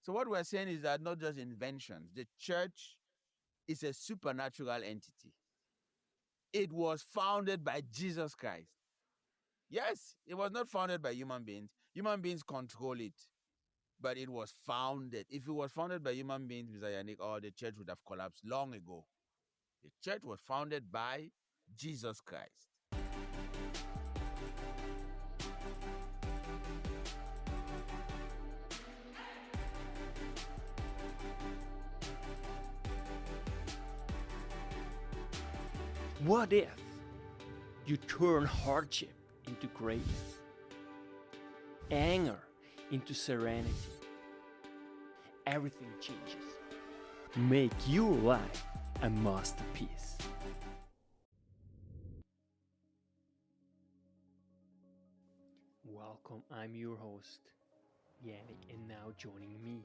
So what we're saying is that not just inventions. The church is a supernatural entity. It was founded by Jesus Christ. Yes, it was not founded by human beings. Human beings control it, but it was founded. If it was founded by human beings, Mr. Yannick, the church would have collapsed long ago. The church was founded by Jesus Christ. What if you turn hardship into grace, anger into serenity? Everything changes. Make your life a masterpiece. Welcome, I'm your host, Yannick, and now joining me,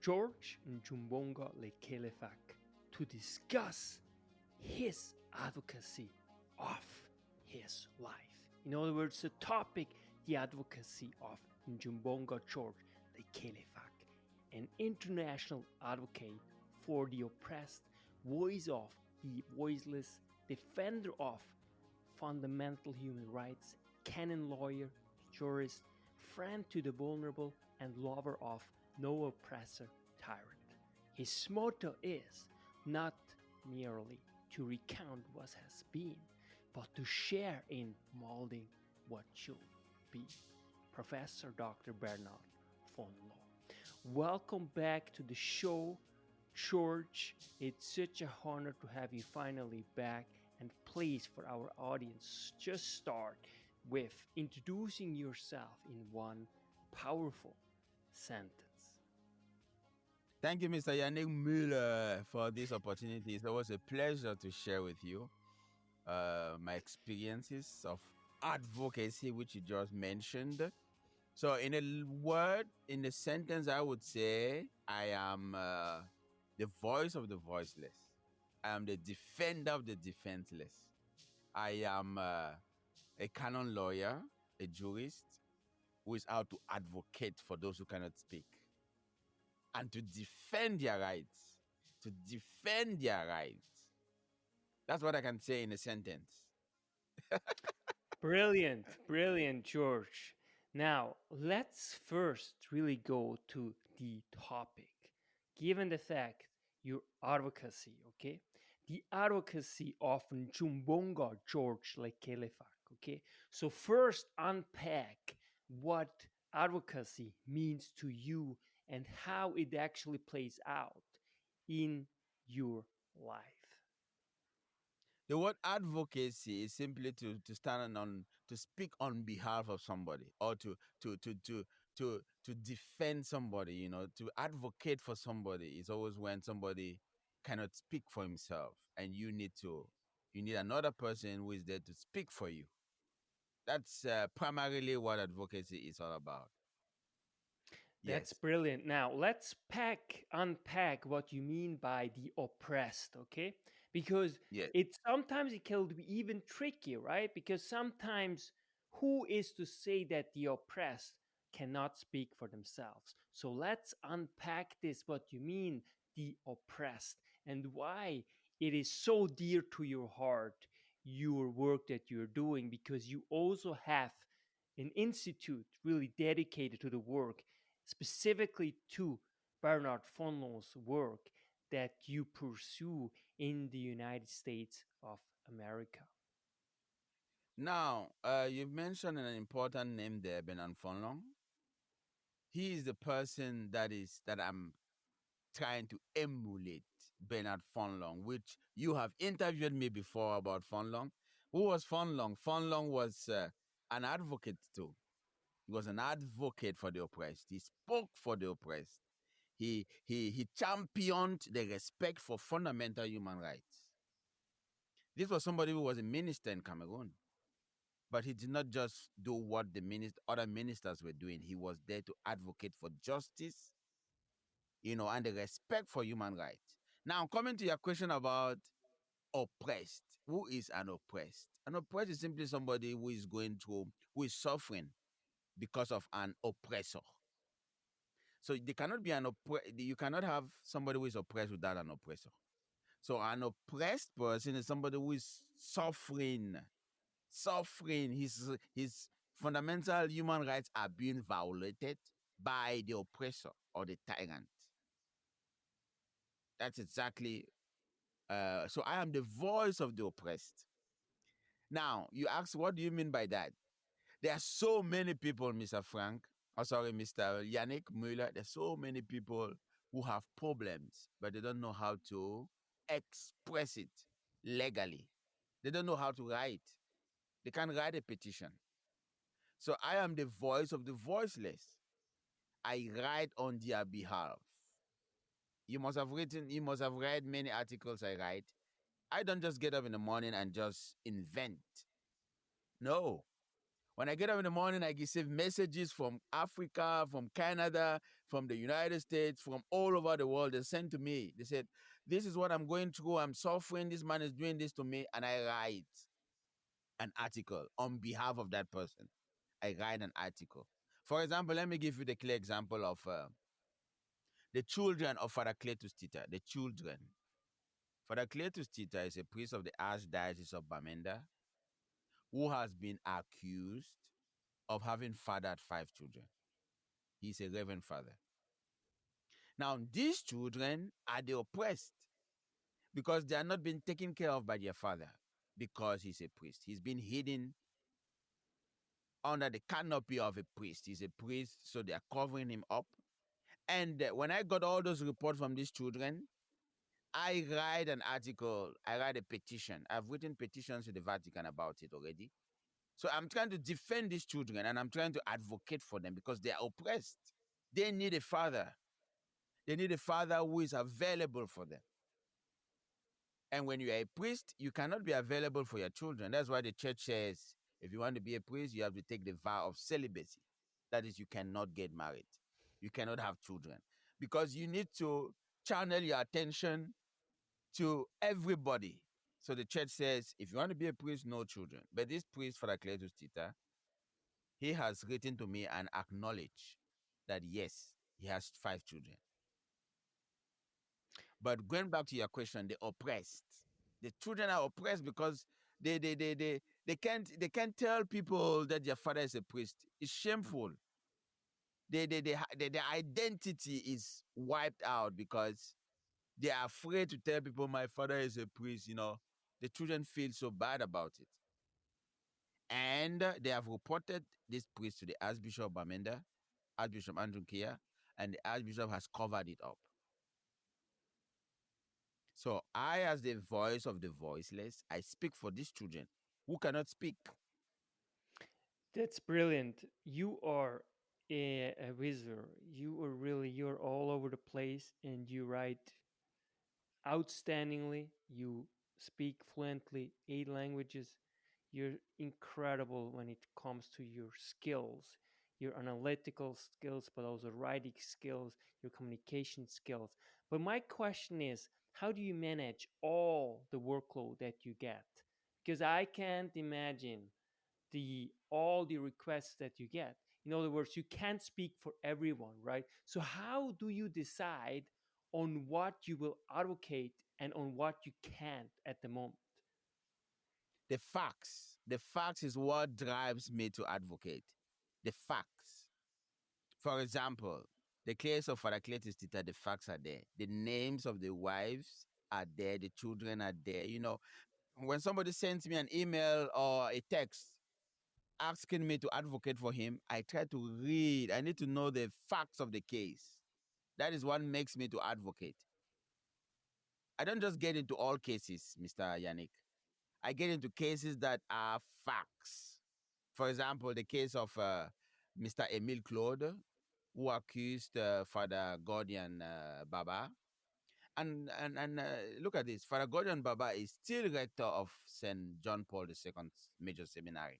George Nchumbonga Lekelefac, to discuss his advocacy of his life. In other words, the topic, the advocacy of Nchumbonga George Lekelefac, an international advocate for the oppressed, voice of the voiceless, defender of fundamental human rights, canon lawyer, jurist, friend to the vulnerable, and lover of no oppressor tyrant. His motto is not merely to recount what has been, but to share in molding what should be. Professor Dr. Bernard von Law. Welcome back to the show, George. It's such a honor to have you finally back. And please, for our audience, just start with introducing yourself in one powerful sentence. Thank you, Mr. Yannick Müller, for this opportunity. It's always a pleasure to share with you my experiences of advocacy, which you just mentioned. So in a word, in a sentence, I would say I am the voice of the voiceless. I am the defender of the defenseless. I am a canon lawyer, a jurist, who is out to advocate for those who cannot speak and to defend their rights. To defend their rights. That's what I can say in a sentence. Brilliant, George. Now, let's first really go to the topic. Given the fact your advocacy, okay? The advocacy of Nchumbonga George Lekelefac, okay? So first unpack what advocacy means to you and how it actually plays out in your life. The word advocacy is simply to stand on, to speak on behalf of somebody, or to defend somebody. To advocate for somebody is always when somebody cannot speak for himself, and you need another person who is there to speak for you. That's primarily what advocacy is all about. That's Yes. brilliant. Now let's unpack what you mean by the oppressed, okay? Because Yes. it can be even tricky, right? Because sometimes who is to say that the oppressed cannot speak for themselves? So let's unpack this, what you mean, the oppressed, and why it is so dear to your heart, your work that you're doing, because you also have an institute really dedicated to the work, specifically to Bernard von Law's work that you pursue in the United States of America. Now, you've mentioned an important name there, Bernard von Law. He is the person that I'm trying to emulate, Bernard von Law, which you have interviewed me before about von Law. Who was von Law? Von Law was an advocate too. He was an advocate for the oppressed. He spoke for the oppressed. He championed the respect for fundamental human rights. This was somebody who was a minister in Cameroon. But he did not just do what the other ministers were doing. He was there to advocate for justice, and the respect for human rights. Now, coming to your question about oppressed. Who is an oppressed? An oppressed is simply somebody who is suffering because of an oppressor. So they cannot be you cannot have somebody who is oppressed without an oppressor. So an oppressed person is somebody who is suffering. His fundamental human rights are being violated by the oppressor or the tyrant. That's exactly. So I am the voice of the oppressed. Now you ask, what do you mean by that? There are so many people, Mr. Frank. Oh, sorry, Mr. Yannick Mueller. There's so many people who have problems, but they don't know how to express it legally. They don't know how to write. They can't write a petition. So I am the voice of the voiceless. I write on their behalf. You must have read many articles I write. I don't just get up in the morning and just invent. No. When I get up in the morning, I receive messages from Africa, from Canada, from the United States, from all over the world. They send to me. They said, this is what I'm going through. I'm suffering. This man is doing this to me. And I write an article on behalf of that person. I write an article. For example, let me give you the clear example of the children of Father Cletus Tita. The children. Father Cletus Tita is a priest of the Archdiocese of Bamenda who has been accused of having fathered 5 children. He's a reverend father. Now, these children are the oppressed because they are not being taken care of by their father because he's a priest. He's been hidden under the canopy of a priest. He's a priest, so they are covering him up. And when I got all those reports from these children, I write an article, I write a petition. I've written petitions to the Vatican about it already. So I'm trying to defend these children and I'm trying to advocate for them because they are oppressed. They need a father. They need a father who is available for them. And when you are a priest, you cannot be available for your children. That's why the church says, if you want to be a priest, you have to take the vow of celibacy. That is, you cannot get married. You cannot have children. Because you need to channel your attention to everybody. So the church says, if you want to be a priest, no children. But this priest, Father Cletus Tita, he has written to me and acknowledged that yes, he has 5 children. But going back to your question, the oppressed. The children are oppressed because they can't tell people that their father is a priest. It's shameful. Their identity is wiped out because they are afraid to tell people my father is a priest. The children feel so bad about it. And they have reported this priest to the Archbishop of Bamenda, Archbishop Andrew Kia, and the Archbishop has covered it up. So I, as the voice of the voiceless, I speak for these children who cannot speak. That's brilliant. You are a wizard. You're all over the place and you write outstandingly. You speak fluently 8 languages. You're incredible when it comes to your skills, your analytical skills, but also writing skills, your communication skills. But my question is, how do you manage all the workload that you get? Because I can't imagine all the requests that you get. In other words, you can't speak for everyone, right? So how do you decide on what you will advocate and on what you can't at the moment? The facts is what drives me to advocate. The facts. For example, the case of Father Cletus Tita, the facts are there. The names of the wives are there. The children are there. When somebody sends me an email or a text asking me to advocate for him, I try to read. I need to know the facts of the case. That is what makes me to advocate. I don't just get into all cases, Mr. Yannick. I get into cases that are facts. For example, the case of Mr. Emile Claude, who accused Father Gordian Baba. And look at this. Father Gordian Baba is still rector of St. John Paul II Major Seminary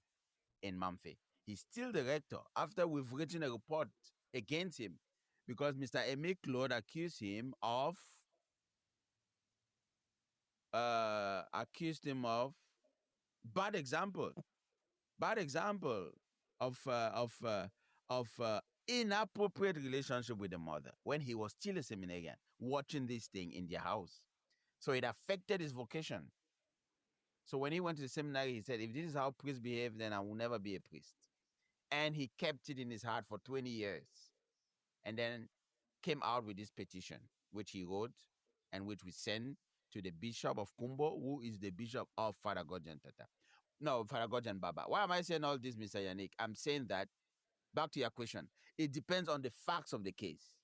in Mamfe. He's still the rector after we've written a report against him because Mr. Emile Claude accused him of bad example of inappropriate relationship with the mother when he was still a seminarian, watching this thing in their house. So it affected his vocation. So when he went to the seminary, he said, if this is how priests behave, then I will never be a priest. And he kept it in his heart for 20 years. And then came out with this petition, which he wrote and which we sent to the Bishop of Kumbo, who is the Bishop of Faragojan Tata. No, Faragojan Baba. Why am I saying all this, Mr. Yannick? I'm saying that, back to your question, it depends on the facts of the case.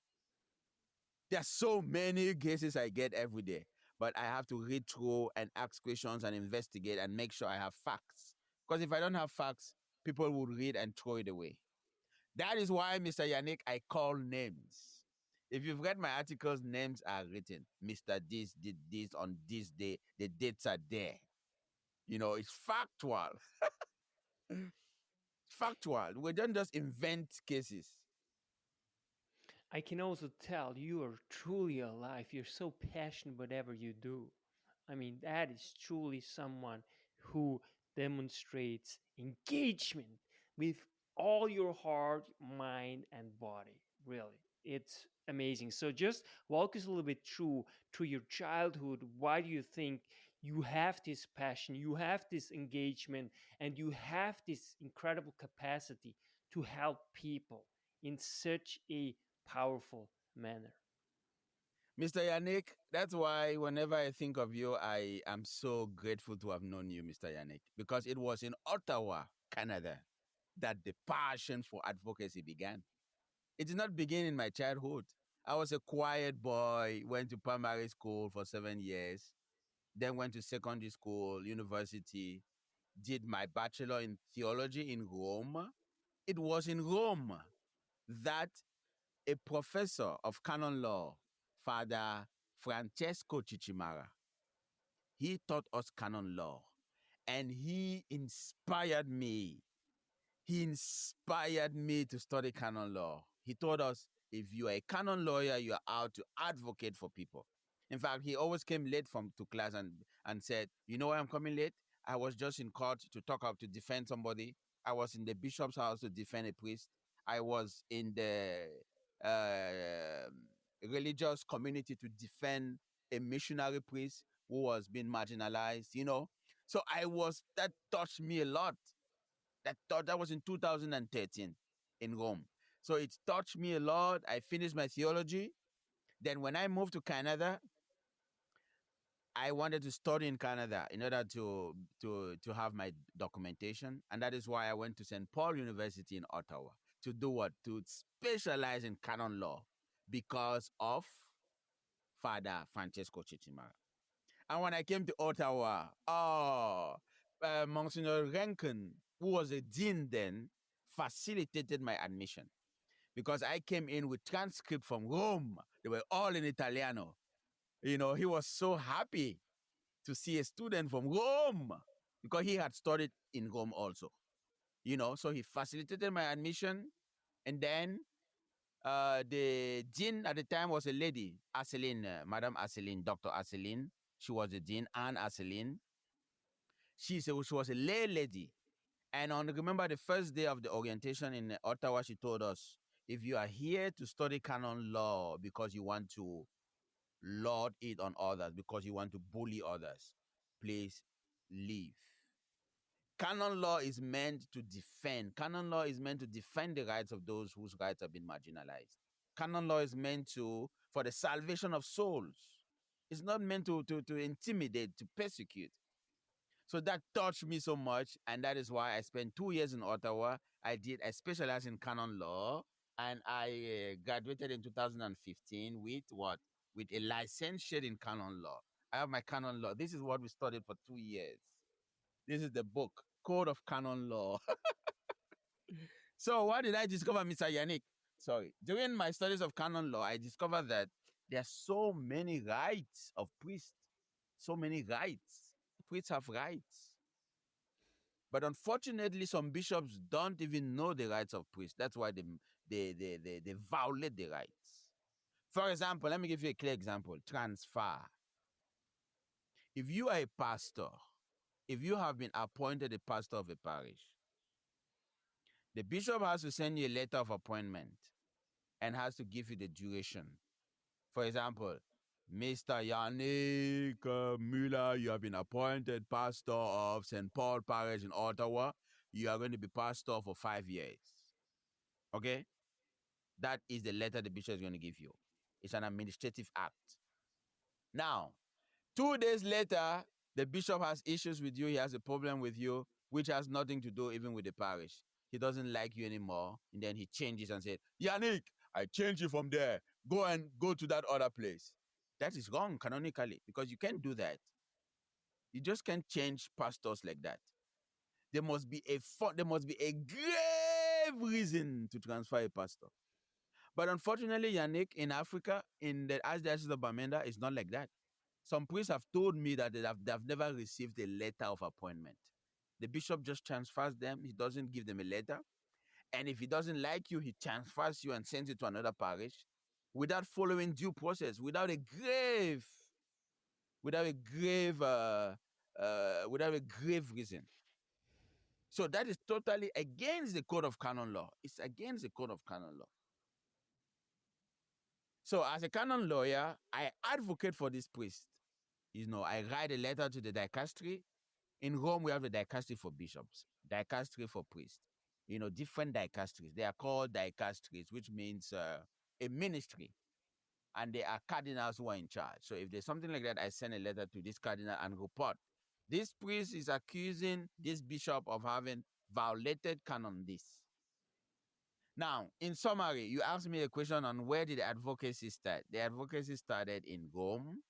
There are so many cases I get every day, but I have to read through and ask questions and investigate and make sure I have facts. Because if I don't have facts, people will read and throw it away. That is why, Mr. Yannick, I call names. If you've read my articles, names are written. Mr. This did this on this day. The dates are there. You know, it's factual. Factual. We don't just invent cases. I can also tell you are truly alive. You're so passionate whatever you do. I mean, that is truly someone who demonstrates engagement with all your heart, mind, and body. Really, it's amazing. So, just walk us a little bit through your childhood. Why do you think you have this passion, you have this engagement, and you have this incredible capacity to help people in such a powerful manner? Mr. Yannick, that's why whenever I think of you, I am so grateful to have known you, Mr. Yannick, because it was in Ottawa, Canada, that the passion for advocacy began. It did not begin in my childhood. I was a quiet boy, went to primary school for 7 years, then went to secondary school, university, did my bachelor in theology in Rome. It was in Rome that a professor of canon law, Father Francesco Chichimara, he taught us canon law and he inspired me. He inspired me to study canon law. He told us, if you are a canon lawyer, you are out to advocate for people. In fact, he always came late to class and said, you know why I'm coming late? I was just in court to talk up to defend somebody. I was in the bishop's house to defend a priest. I was in the religious community to defend a missionary priest who was being marginalized, you know. So that touched me a lot. That was in 2013 in Rome. So it touched me a lot. I finished my theology. Then when I moved to Canada, I wanted to study in Canada in order to have my documentation. And that is why I went to St. Paul University in Ottawa to do what? To specialize in canon law because of Father Francesco Chichimara. And when I came to Ottawa, Monsignor Rankin, who was a dean then, facilitated my admission because I came in with transcript from Rome. They were all in Italiano. You know, he was so happy to see a student from Rome because he had studied in Rome also. You know, so he facilitated my admission. And then the dean at the time was a lady, Asseline, Madame Asseline, Dr. Asseline. She was the dean, Anne Asseline. She was a lay lady. And remember the first day of the orientation in Ottawa, she told us, if you are here to study canon law because you want to lord it on others, because you want to bully others, please leave. Canon law is meant to defend. Canon law is meant to defend the rights of those whose rights have been marginalized. Canon law is meant for the salvation of souls. It's not meant to intimidate, to persecute. So that touched me so much, and that is why I spent 2 years in Ottawa. I specialized in canon law, and I graduated in 2015 with what? With a licentiate in canon law. I have my canon law. This is what we studied for 2 years. This is the book, Code of Canon Law. So what did I discover, Mr. Yannick? Sorry. During my studies of canon law, I discovered that there are so many rights of priests. So many rights. Priests have rights. But unfortunately, some bishops don't even know the rights of priests. That's why they violate the rights. For example, let me give you a clear example. Transfer. If you are a pastor, if you have been appointed a pastor of a parish, the bishop has to send you a letter of appointment and has to give you the duration. For example, Mr. Yannick Müller, you have been appointed pastor of St. Paul Parish in Ottawa. You are going to be pastor for 5 years. Okay? That is the letter the bishop is going to give you. It's an administrative act. Now, 2 days later, the bishop has issues with you. He has a problem with you, which has nothing to do even with the parish. He doesn't like you anymore. And then he changes and says, Yannick, I change you from there. Go to that other place. That is wrong canonically because you can't do that. You just can't change pastors like that. There must be a grave reason to transfer a pastor. But unfortunately, Yannick, in Africa, in the Archdiocese of Bamenda, it's not like that. Some priests have told me that they've never received a letter of appointment. The bishop just transfers them. He doesn't give them a letter. And if he doesn't like you, he transfers you and sends you to another parish without following due process, without a grave reason. So that is totally against the code of canon law. It's against the code of canon law. So as a canon lawyer, I advocate for this priest. I write a letter to the dicastery. In Rome, we have the dicastery for bishops, dicastery for priests. Different dicasteries. They are called dicasteries, which means a ministry. And they are cardinals who are in charge. So if there's something like that, I send a letter to this cardinal and report. This priest is accusing this bishop of having violated canon this. Now, in summary, you asked me a question on where did the advocacy start. The advocacy started in Rome,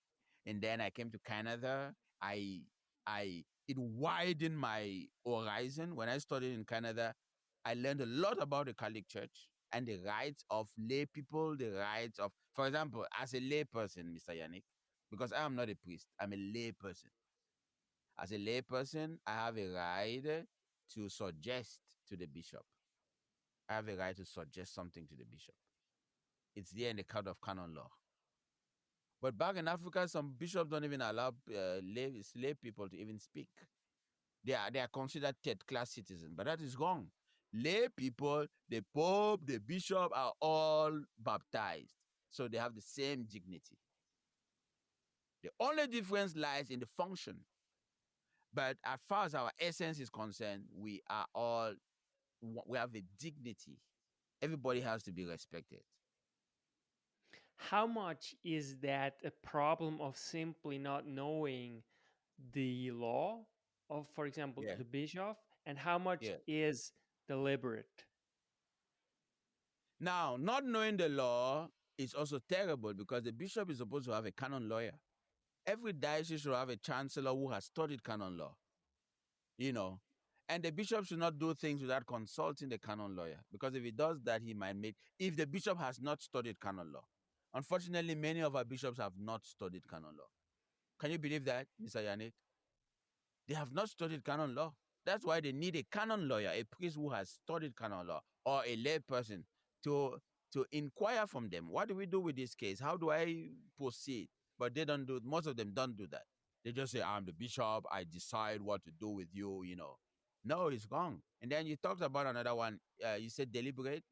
and then I came to Canada. It widened my horizon. When I studied in Canada, I learned a lot about the Catholic Church and the rights of lay people, the rights of, for example, as a lay person, Mr. Yannick, because I am not a priest, I'm a lay person. As a lay person, I have a right to suggest to the bishop. I have a right to suggest something to the bishop. It's there in the Code of Canon Law. But back in Africa, some bishops don't even allow lay people to even speak. They are considered third-class citizens, but that is wrong. Lay people, the Pope, the bishop are all baptized, so they have the same dignity. The only difference lies in the function. But as far as our essence is concerned, we have a dignity. Everybody has to be respected. How much is that a problem of simply not knowing the law of, for example, Yeah. the bishop, and how much Yeah. is deliberate? Now, not knowing the law is also terrible because the bishop is supposed to have a canon lawyer. Every diocese should have a chancellor who has studied canon law. And the bishop should not do things without consulting the canon lawyer, because if he does that, if the bishop has not studied canon law. Unfortunately, many of our bishops have not studied canon law. Can you believe that, Mr. Yannick? They have not studied canon law. That's why they need a canon lawyer, a priest who has studied canon law, or a lay person to inquire from them. What do we do with this case? How do I proceed? But they don't do. Most of them don't do that. They just say, I'm the bishop. I decide what to do with you, No, it's wrong. And then you talked about another one. You said deliberate.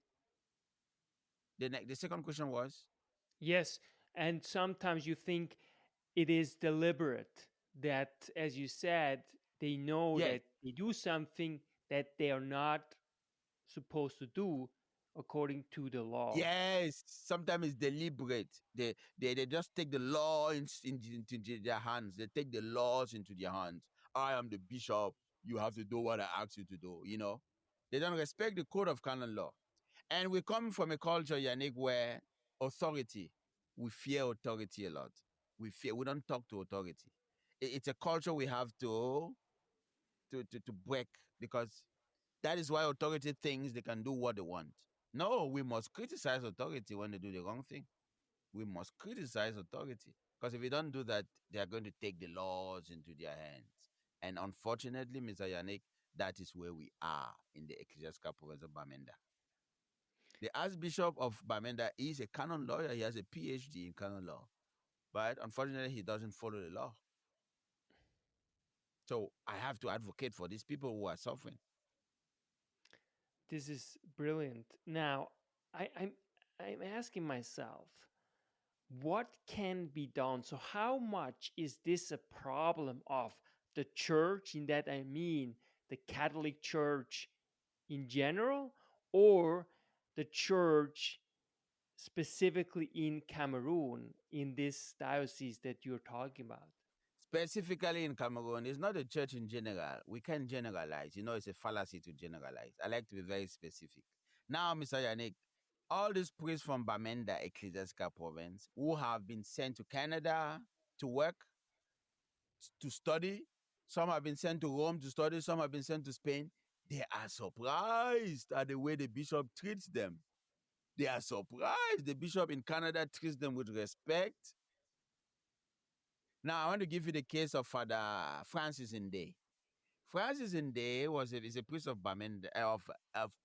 The second question was? Yes, and sometimes you think it is deliberate that, as you said, they know Yes. that they do something that they are not supposed to do according to the law. Yes, sometimes it's deliberate. They just take the law into their hands. They take the laws into their hands. I am the bishop. You have to do what I ask you to do, They don't respect the code of canon law. And we come from a culture, Yannick, where we fear authority a lot. We don't talk to authority. It's a culture we have to break, because that is why authority thinks they can do what they want. No, we must criticize authority when they do the wrong thing. We must criticize authority, because if we don't do that, they are going to take the laws into their hands. And unfortunately, Mr. Yannick, that is where we are in the Ecclesiastical Province of Bamenda. The Archbishop of Bamenda is a canon lawyer. He has a PhD in canon law. But unfortunately, he doesn't follow the law. So I have to advocate for these people who are suffering. This is brilliant. Now, I'm asking myself, what can be done? So, how much is this a problem of the church? In that I mean the Catholic Church in general, or the church specifically in Cameroon, in this diocese that you're talking about? Specifically in Cameroon, it's not a church in general. We can't generalize. It's a fallacy to generalize. I like to be very specific. Now, Mr. Yannick, all these priests from Bamenda Ecclesiastical Province who have been sent to Canada to work, to study, some have been sent to Rome to study, some have been sent to Spain. They are surprised at the way the bishop treats them. They are surprised. The bishop in Canada treats them with respect. Now, I want to give you the case of Father Francis Nde. Francis Nde is a priest of Bamenda, of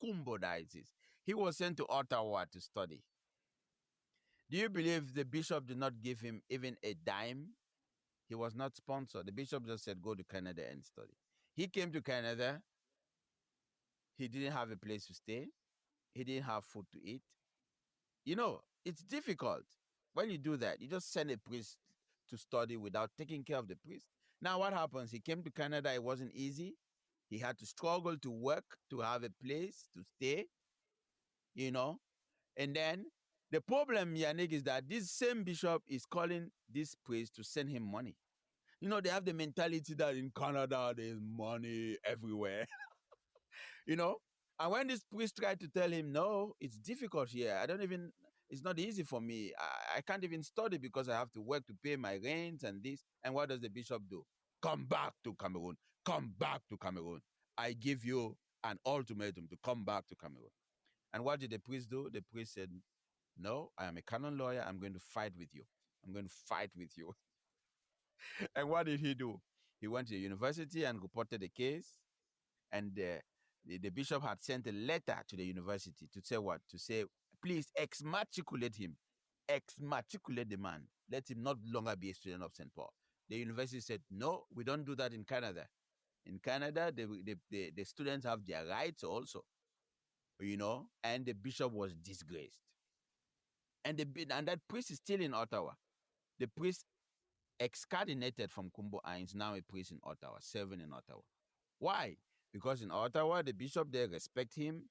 Kumbo Diocese. He was sent to Ottawa to study. Do you believe the bishop did not give him even a dime? He was not sponsored. The bishop just said, go to Canada and study. He came to Canada. He didn't have a place to stay. He didn't have food to eat. It's difficult when you do that. You just send a priest to study without taking care of the priest. Now, what happens? He came to Canada. It wasn't easy. He had to struggle to work, to have a place to stay, And then the problem, Yannick, is that this same bishop is calling this priest to send him money. They have the mentality that in Canada, there's money everywhere. And when this priest tried to tell him, no, it's difficult here. It's not easy for me. I can't even study because I have to work to pay my rent and this. And what does the bishop do? Come back to Cameroon. Come back to Cameroon. I give you an ultimatum to come back to Cameroon. And what did the priest do? The priest said, no, I am a canon lawyer. I'm going to fight with you. I'm going to fight with you. And what did he do? He went to the university and reported the case. And the bishop had sent a letter to the university to say what? To say, please exmatriculate him. Exmatriculate the man. Let him not longer be a student of St. Paul. The university said, no, we don't do that in Canada. In Canada, the students have their rights also, and the bishop was disgraced. And that priest is still in Ottawa. The priest excardinated from Kumbo is now a priest in Ottawa, serving in Ottawa. Why? Because in Ottawa, the bishop, they respect him,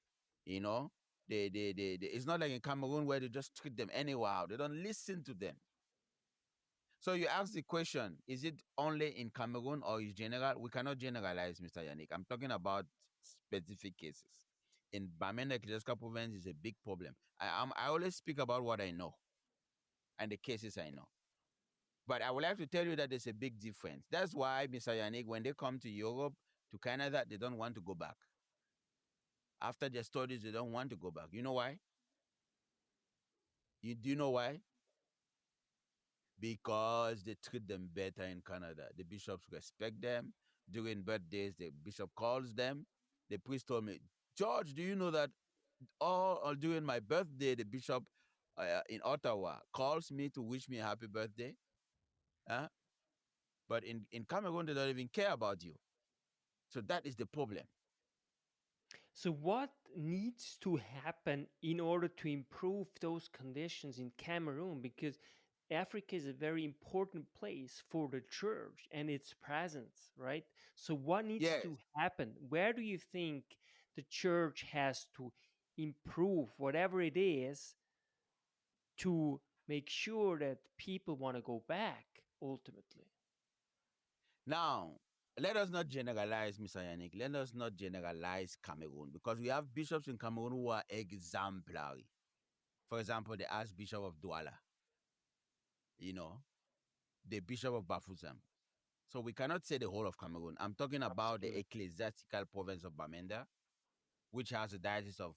it's not like in Cameroon where they just treat them anyhow. They don't listen to them. So you ask the question, is it only in Cameroon or is general? We cannot generalize, Mr. Yannick. I'm talking about specific cases. In Bamenda Ecclesiastical Province is a big problem. I always speak about what I know and the cases I know. But I would like to tell you that there's a big difference. That's why, Mr. Yannick, when they come to Europe, to Canada, they don't want to go back. After their studies, they don't want to go back. You know why? Do you know why? Because they treat them better in Canada. The bishops respect them. During birthdays, the bishop calls them. The priest told me, George, do you know that all during my birthday, the bishop in Ottawa calls me to wish me a happy birthday? Huh? But in Cameroon, they don't even care about you. So that is the problem. So, what needs to happen in order to improve those conditions in Cameroon? Because Africa is a very important place for the church and its presence, right? So, what needs to happen? Where do you think the church has to improve, whatever it is, to make sure that people want to go back ultimately? Now, let us not generalize, Mr. Yannick. Let us not generalize Cameroon because we have bishops in Cameroon who are exemplary. For example, the Archbishop of Douala, the Bishop of Bafoussam. So we cannot say the whole of Cameroon. I'm talking about the ecclesiastical province of Bamenda, which has the diocese of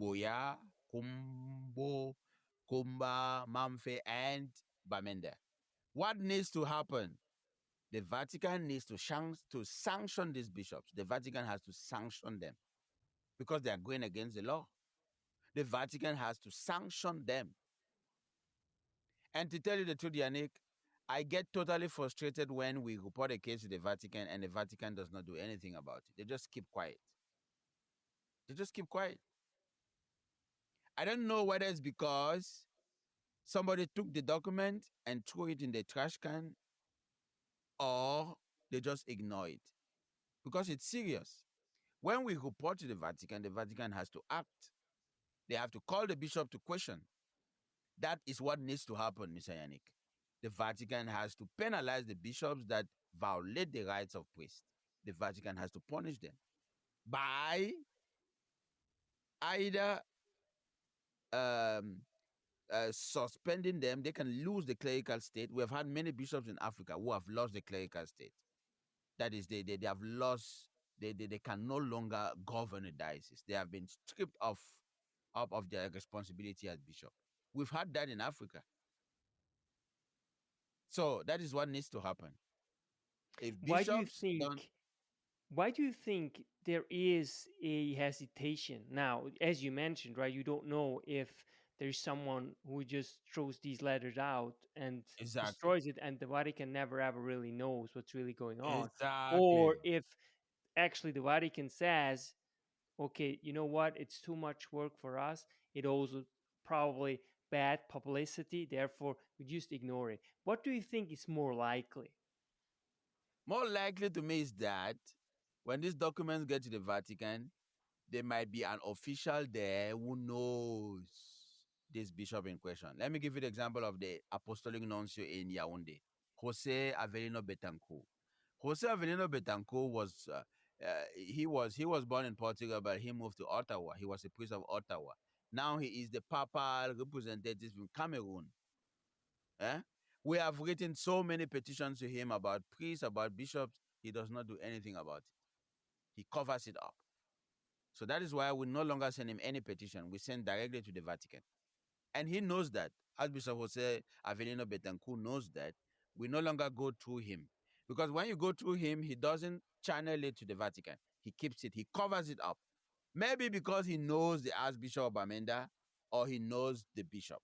Boya, Kumbo, Kumba, Mamfe, and Bamenda. What needs to happen? The Vatican needs to sanction these bishops. The Vatican has to sanction them because they are going against the law. The Vatican has to sanction them. And to tell you the truth, Yannick, I get totally frustrated when we report a case to the Vatican and the Vatican does not do anything about it. They just keep quiet. They just keep quiet. I don't know whether it's because somebody took the document and threw it in the trash can, or they just ignore it because it's serious. When we report to the Vatican has to act. They have to call the bishop to question. That is what needs to happen, Mr. Yannick. The Vatican has to penalize the bishops that violate the rights of priests. The Vatican has to punish them by either um, suspending them. They can lose the clerical state. We have had many bishops in Africa who have lost the clerical state. That is, they have lost, they can no longer govern a diocese. They have been stripped of their responsibility as bishop. We've had that in Africa. So that is what needs to happen. If bishops don't... Why do you think there is a hesitation now? As you mentioned, right? You don't know if there's someone who just throws these letters out and Exactly. destroys it, and the Vatican never ever really knows what's really going on. Exactly. Or if actually the Vatican says, okay, you know what, it's too much work for us. It also probably bad publicity, therefore we just ignore it. What do you think is more likely? More likely to me is that when these documents get to the Vatican, there might be an official there who knows this bishop in question. Let me give you the example of the apostolic nuncio in Yaoundé, Jose Avelino Betancourt. Jose Avelino Betancourt was born in Portugal, but he moved to Ottawa. He was a priest of Ottawa. Now he is the papal representative in Cameroon. Eh? We have written so many petitions to him about priests, about bishops. He does not do anything about it. He covers it up. So that is why we no longer send him any petition. We send directly to the Vatican. And he knows that. Archbishop Jose Avelino Betancourt knows that. We no longer go through him. Because when you go through him, he doesn't channel it to the Vatican. He keeps it. He covers it up. Maybe because he knows the Archbishop of Bamenda, or he knows the bishop.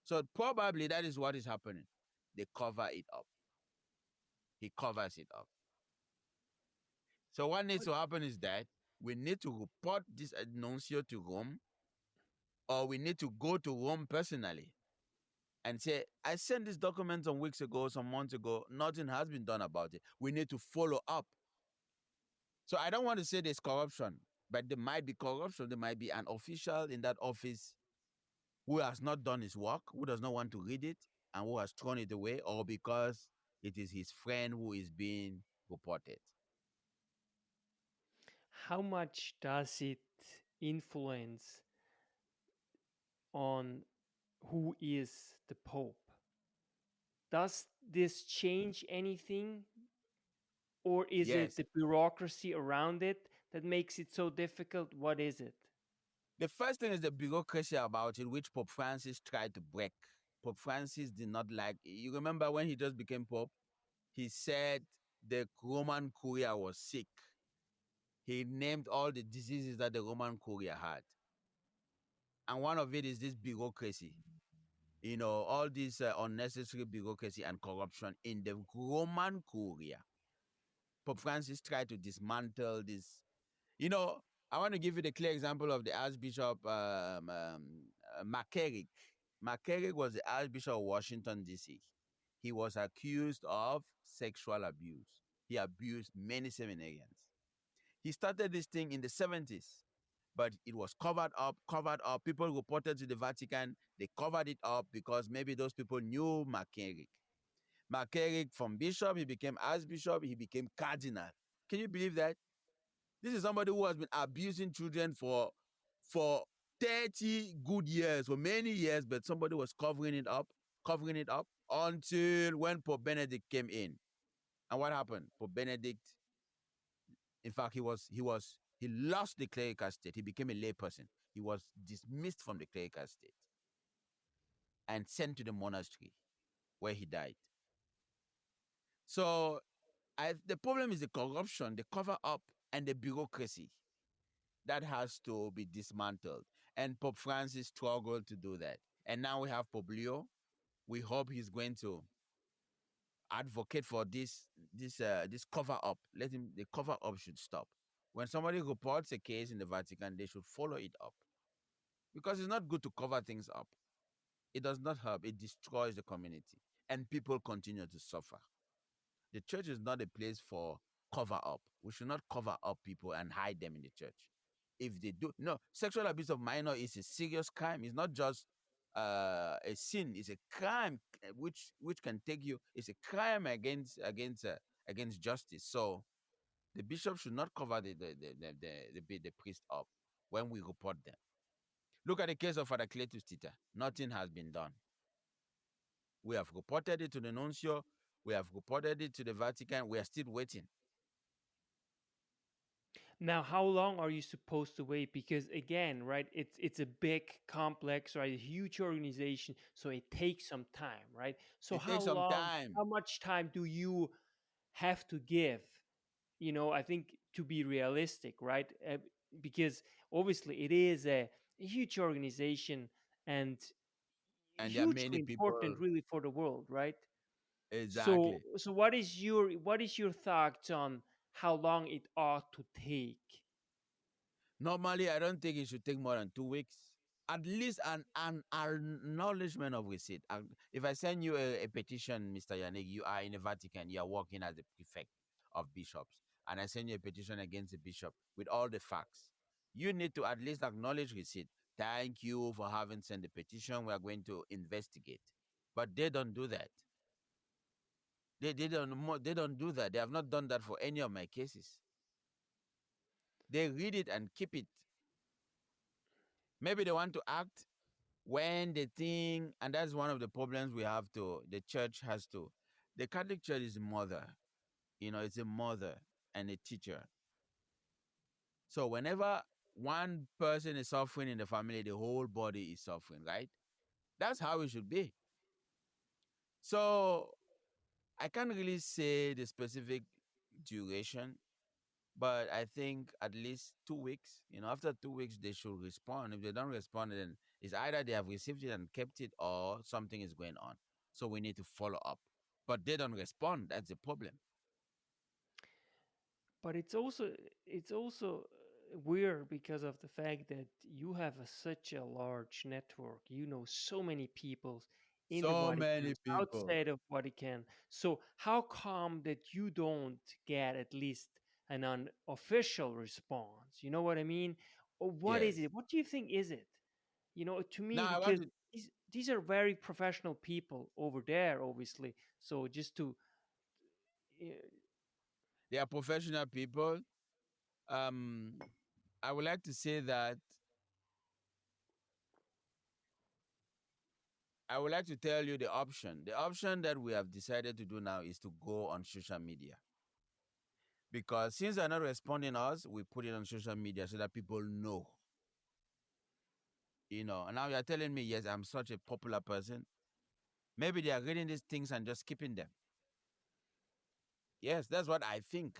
So probably that is what is happening. They cover it up. He covers it up. So what needs to happen is that we need to report this nuncio to Rome, or we need to go to Rome personally and say, I sent this document some weeks ago, some months ago, nothing has been done about it. We need to follow up. So I don't want to say there's corruption, but there might be corruption. There might be an official in that office who has not done his work, who does not want to read it, and who has thrown it away, or because it is his friend who is being reported. How much does it influence on who is the Pope? Does this change anything? Or is it the bureaucracy around it that makes it so difficult? What is it? The first thing is the bureaucracy about it, which Pope Francis tried to break. Pope Francis did not like... You remember when he just became Pope? He said the Roman Curia was sick. He named all the diseases that the Roman Curia had. And one of it is this bureaucracy. You know, all this unnecessary bureaucracy and corruption in the Roman Curia. Pope Francis tried to dismantle this. You know, I want to give you the clear example of the Archbishop McCarrick. McCarrick was the Archbishop of Washington, D.C. He was accused of sexual abuse. He abused many seminarians. He started this thing in the 70s, but it was covered up. People reported to the Vatican. They covered it up because maybe those people knew McCarrick. McCarrick, from bishop, he became archbishop, he became cardinal. Can you believe that? This is somebody who has been abusing children for 30 good years, for many years, but somebody was covering it up until when Pope Benedict came in. And what happened? Pope Benedict, in fact, he lost the clerical state. He became a layperson. He was dismissed from the clerical state and sent to the monastery where he died. So the problem is the corruption, the cover-up, and the bureaucracy. That has to be dismantled. And Pope Francis struggled to do that. And now we have Pope Leo. We hope he's going to advocate for this cover-up. The cover-up should stop. When somebody reports a case in the Vatican, they should follow it up. because it's not good to cover things up. It does not help. It destroys the community, and people continue to suffer. The church is not a place for cover up. We should not cover up people and hide them in the church. If they do, no, sexual abuse of minor is a serious crime. It's not just a sin. It's a crime which can take you. It's a crime against justice. So the bishop should not cover the priest up when we report them. Look at the case of Father Cletus Tita. Nothing has been done. We have reported it to the nuncio. We have reported it to the Vatican. We are still waiting. Now, how long are you supposed to wait? Because again, right, it's a big, complex, right, a huge organization, so it takes some time, right? So It takes some time. how much time do you have to give? I think to be realistic, right? Because obviously it is a huge organization and And there are hugely many important, people. really, for the world, right? So, Exactly. so what is your thoughts on how long it ought to take? Normally, I don't think it should take more than 2 weeks. At least an acknowledgement of receipt. If I send you a petition, Mr. Yannick, you are in the Vatican, you are working as the prefect of bishops, and I send you a petition against the bishop with all the facts, you need to at least acknowledge receipt. Thank you for having sent the petition. We are going to investigate. But they don't do that. They don't do that. They have not done that for any of my cases. They read it and keep it. Maybe they want to act when they think, and that's one of the problems the church has to. The Catholic Church is a mother, it's a mother and a teacher. So whenever one person is suffering in the family, the whole body is suffering, right? That's how it should be. So I can't really say the specific duration, but I think at least 2 weeks. After 2 weeks, they should respond. If they don't respond, then it's either they have received it and kept it, or something is going on. So we need to follow up. But they don't respond. That's the problem. But it's also weird because of the fact that you have such a large network. You know so many people in the So Vatican, many people. outside of Vatican. So how come that you don't get at least an unofficial response? You know what I mean? Or what Yes. is it? What do you think is it? To me, Now I want because to. these are very professional people over there, obviously. So just to uh, They are professional people. Um, I would like to say that I would like to tell you the option. The option that we have decided to do now is to go on social media. Because since they're not responding us, we put it on social media so that people know. And now you're telling me, yes, I'm such a popular person. Maybe they are reading these things and just skipping them. Yes, that's what I think.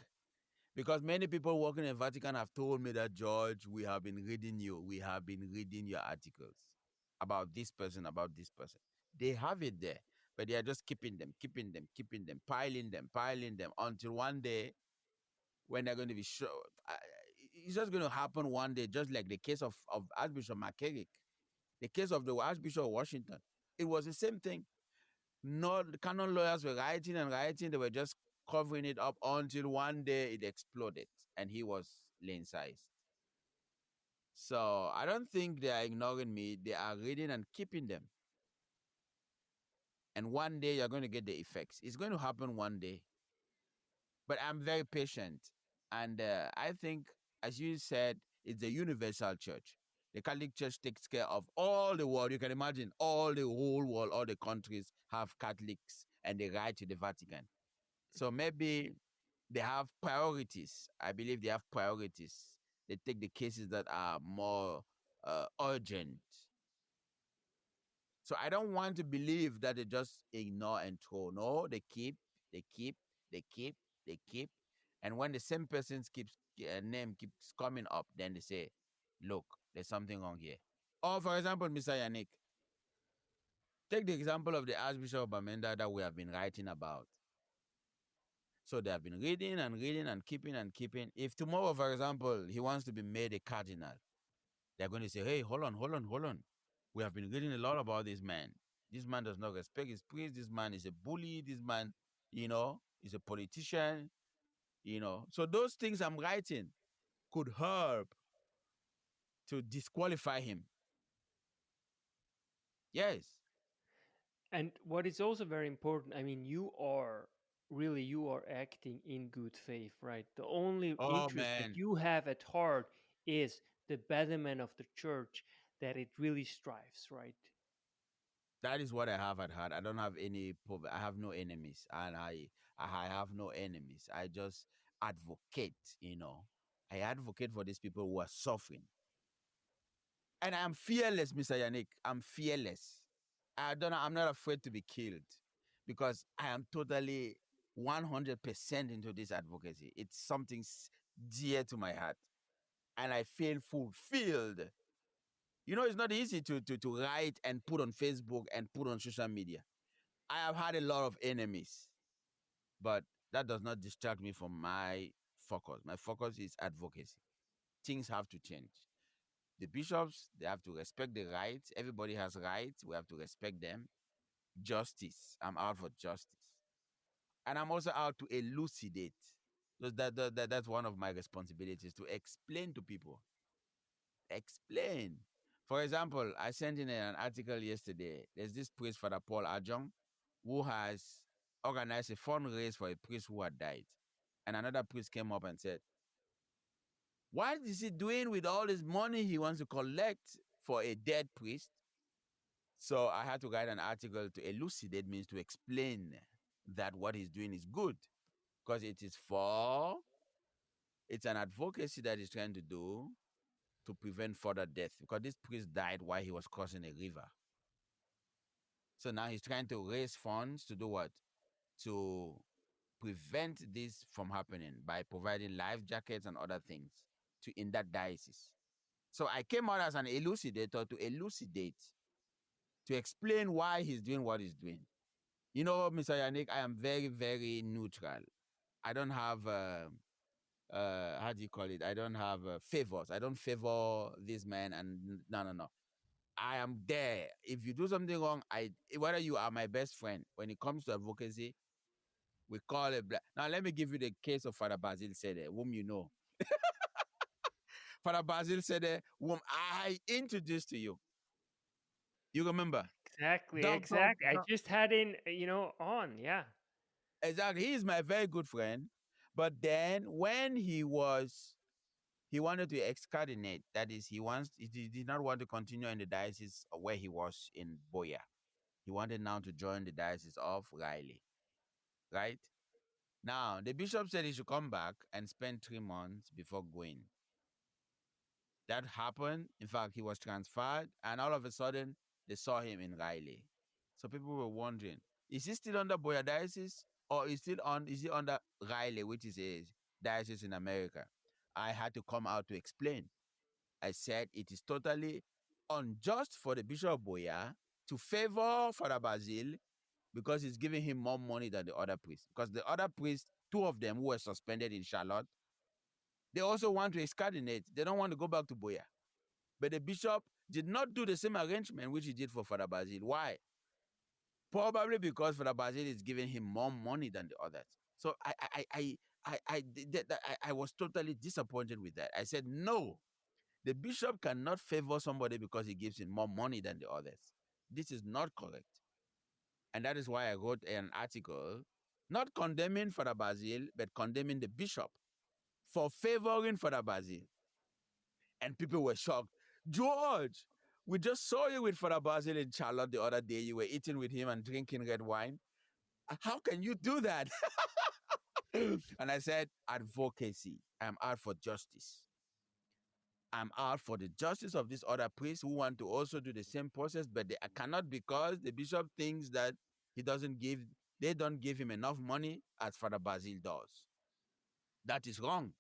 Because many people working in the Vatican have told me that, George, we have been reading you. We have been reading your articles about this person, about this person. They have it there, but they are just keeping them, keeping them, keeping them, piling them until one day when they're going to be sure. It's just going to happen one day, just like the case of Archbishop McCarrick, the case of the Archbishop of Washington. It was the same thing. No, the canon lawyers were writing and writing. They were just covering it up until one day it exploded and he was lane-sized. So I don't think they are ignoring me. They are reading and keeping them. And one day you're going to get the effects. It's going to happen one day. But I'm very patient. And I think, as you said, it's a universal church. The Catholic Church takes care of all the world. You can imagine all the whole world, all the countries have Catholics and they write to the Vatican. So maybe they have priorities. I believe they have priorities. They take the cases that are more urgent. So I don't want to believe that they just ignore and throw. No, they keep, they keep, they keep, they keep. And when the same person's name keeps coming up, then they say, look, there's something wrong here. Or for example, Mr. Yannick, take the example of the Archbishop of Bamenda that we have been writing about. So they have been reading and keeping and keeping. If tomorrow, for example, he wants to be made a cardinal, They're going to say, hey, hold on, hold on, hold on. We have been reading a lot about this man. This man does not respect his priest. This man is a bully. This man, is a politician, So those things I'm writing could help to disqualify him. Yes. And what is also very important, I mean, you are acting in good faith, right? The only Oh, interest that man. you have at heart is the betterment of the church, that it really strives, right? That is what I have at heart. I don't have I have no enemies, and I have no enemies. I just advocate. I advocate for these people who are suffering, and I'm fearless, Mr. Yannick. I'm fearless. I don't. I'm not afraid to be killed because I am totally 100% into this advocacy. It's something dear to my heart, and I feel fulfilled. It's not easy to write and put on Facebook and put on social media. I have had a lot of enemies, but that does not distract me from my focus. My focus is advocacy. Things have to change. The bishops, they have to respect the rights. Everybody has rights. We have to respect them. Justice. I'm out for justice. And I'm also out to elucidate. Because that's one of my responsibilities, to explain to people. Explain. For example, I sent in an article yesterday. There's this priest, Father Paul Ajong, who has organized a fundraiser for a priest who had died. And another priest came up and said, what is he doing with all this money he wants to collect for a dead priest? So I had to write an article to elucidate, means to explain that what he's doing is good, because it's an advocacy that he's trying to do to prevent further death, because this priest died while he was crossing a river. So now he's trying to raise funds to do what? To prevent this from happening by providing life jackets and other things in that diocese. So I came out as an elucidator to elucidate, to explain why he's doing what he's doing. Mr. Yannick, I am very, very neutral. I don't have, how do you call it? I don't have favors. I don't favor this man, and no, no, no. I am there. If you do something wrong, whether you are my best friend, when it comes to advocacy, we call it black. Now, let me give you the case of Father Basil Sede, whom you know. Father Basil Sede, whom I introduced to you. You remember? Exactly, Doctor, exactly. I just had in, on, yeah. exactly. He is my very good friend. But then when he wanted to excardinate, that is, he did not want to continue in the diocese where he was in Boya. He wanted now to join the diocese of Riley, right? Now, the bishop said he should come back and spend 3 months before going. That happened. In fact, he was transferred, and all of a sudden, they saw him in Riley. So people were wondering, is he still under Boya Diocese, or is he under Riley, which is a diocese in America? I had to come out to explain. I said it is totally unjust for the Bishop of Boya to favor Father Basil because he's giving him more money than the other priests. Because the other priests, two of them who were suspended in Charlotte, they also want to excardinate. They don't want to go back to Boya. But the bishop did not do the same arrangement which he did for Father Basil. Why? Probably because Father Basil is giving him more money than the others. So I was totally disappointed with that. I said, no, the bishop cannot favor somebody because he gives him more money than the others. This is not correct. And that is why I wrote an article, not condemning Father Basil, but condemning the bishop for favoring Father Basil. And people were shocked. George, we just saw you with Father Basil in Charlotte the other day. You were eating with him and drinking red wine. How can you do that? And I said, advocacy. I'm out for justice. I'm out for the justice of these other priests who want to also do the same process, but they cannot, because the bishop thinks that they don't give him enough money as Father Basil does. That is wrong.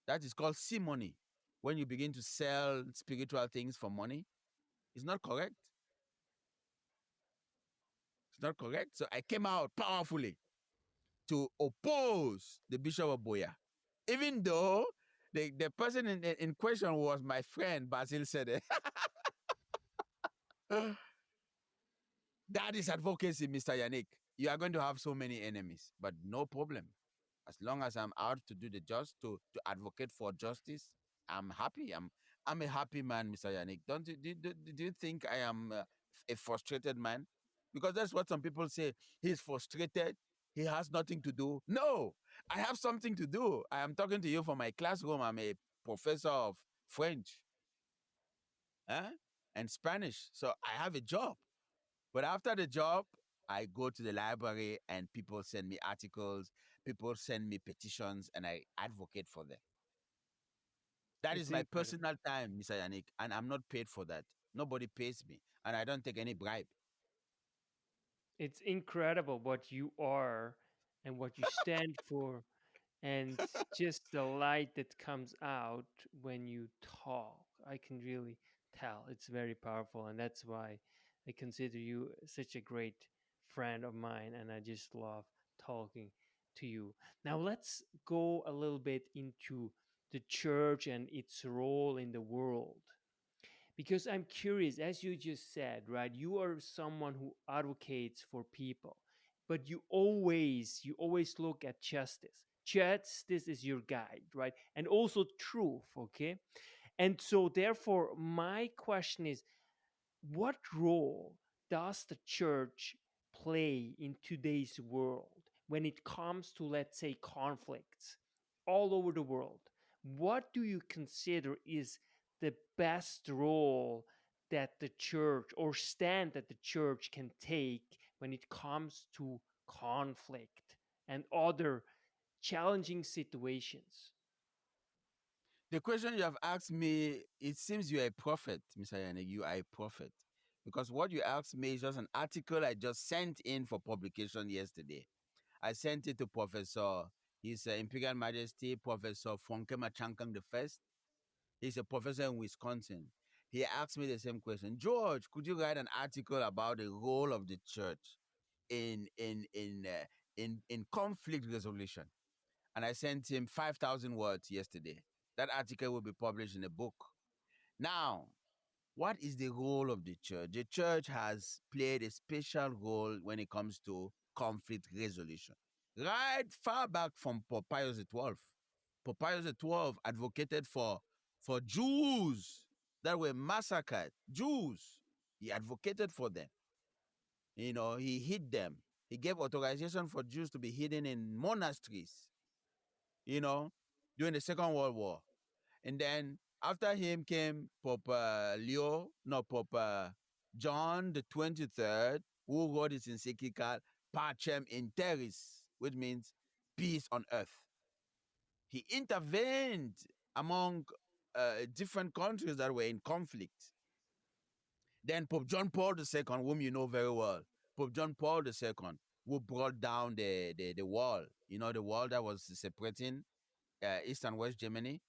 That is called simony. When you begin to sell spiritual things for money, it's not correct. It's not correct. So I came out powerfully to oppose the Bishop of Boya, even though the person in question was my friend, Basil said. That is advocacy, Mr. Yannick. You are going to have so many enemies, but no problem. As long as I'm out to do the just, to advocate for justice, I'm happy. I'm a happy man, Mr. Yannick. Don't you, do you think I am a frustrated man? Because that's what some people say. He's frustrated. He has nothing to do. No, I have something to do. I am talking to you from my classroom. I'm a professor of French, and Spanish. So I have a job. But after the job, I go to the library and people send me articles, people send me petitions, and I advocate for them. That It's is my incredible. personal time, Mr. Yannick, and I'm not paid for that. Nobody pays me, and I don't take any bribe. It's incredible what you are and what you stand for, and just the light that comes out when you talk. I can really tell it's very powerful, and that's why I consider you such a great friend of mine, and I just love talking to you. Now, let's go a little bit into the church and its role in the world, because I'm curious, as you just said, right? You are someone who advocates for people, but you always look at justice. Justice is your guide, right? And also truth, okay? And so therefore my question is, what role does the church play in today's world when it comes to, let's say, conflicts all over the world? What do you consider is the best role that the church, or stand that the church can take when it comes to conflict and other challenging situations? The question you have asked me, it seems you are a prophet, Mr. Yannick. You are a prophet. Because what you asked me is just an article I just sent in for publication yesterday. I sent it to Professor, His Imperial Majesty, Professor Fonkema Chankang I. He's a professor in Wisconsin. He asked me the same question. George, could you write an article about the role of the church in conflict resolution? And I sent him 5,000 words yesterday. That article will be published in a book. Now, what is the role of the church? The church has played a special role when it comes to conflict resolution. Right far back from Pope Pius XII. Pope Pius XII advocated for Jews that were massacred. Jews. He advocated for them. He hid them. He gave authorization for Jews to be hidden in monasteries, you know, during the Second World War. And then after him came Pope Pope John the 23rd, who wrote his encyclical Pacem in Terris, which means peace on earth. He intervened among different countries that were in conflict. Then Pope John Paul II, whom you know very well, Pope John Paul II, who brought down the wall, the wall that was separating East and West Germany.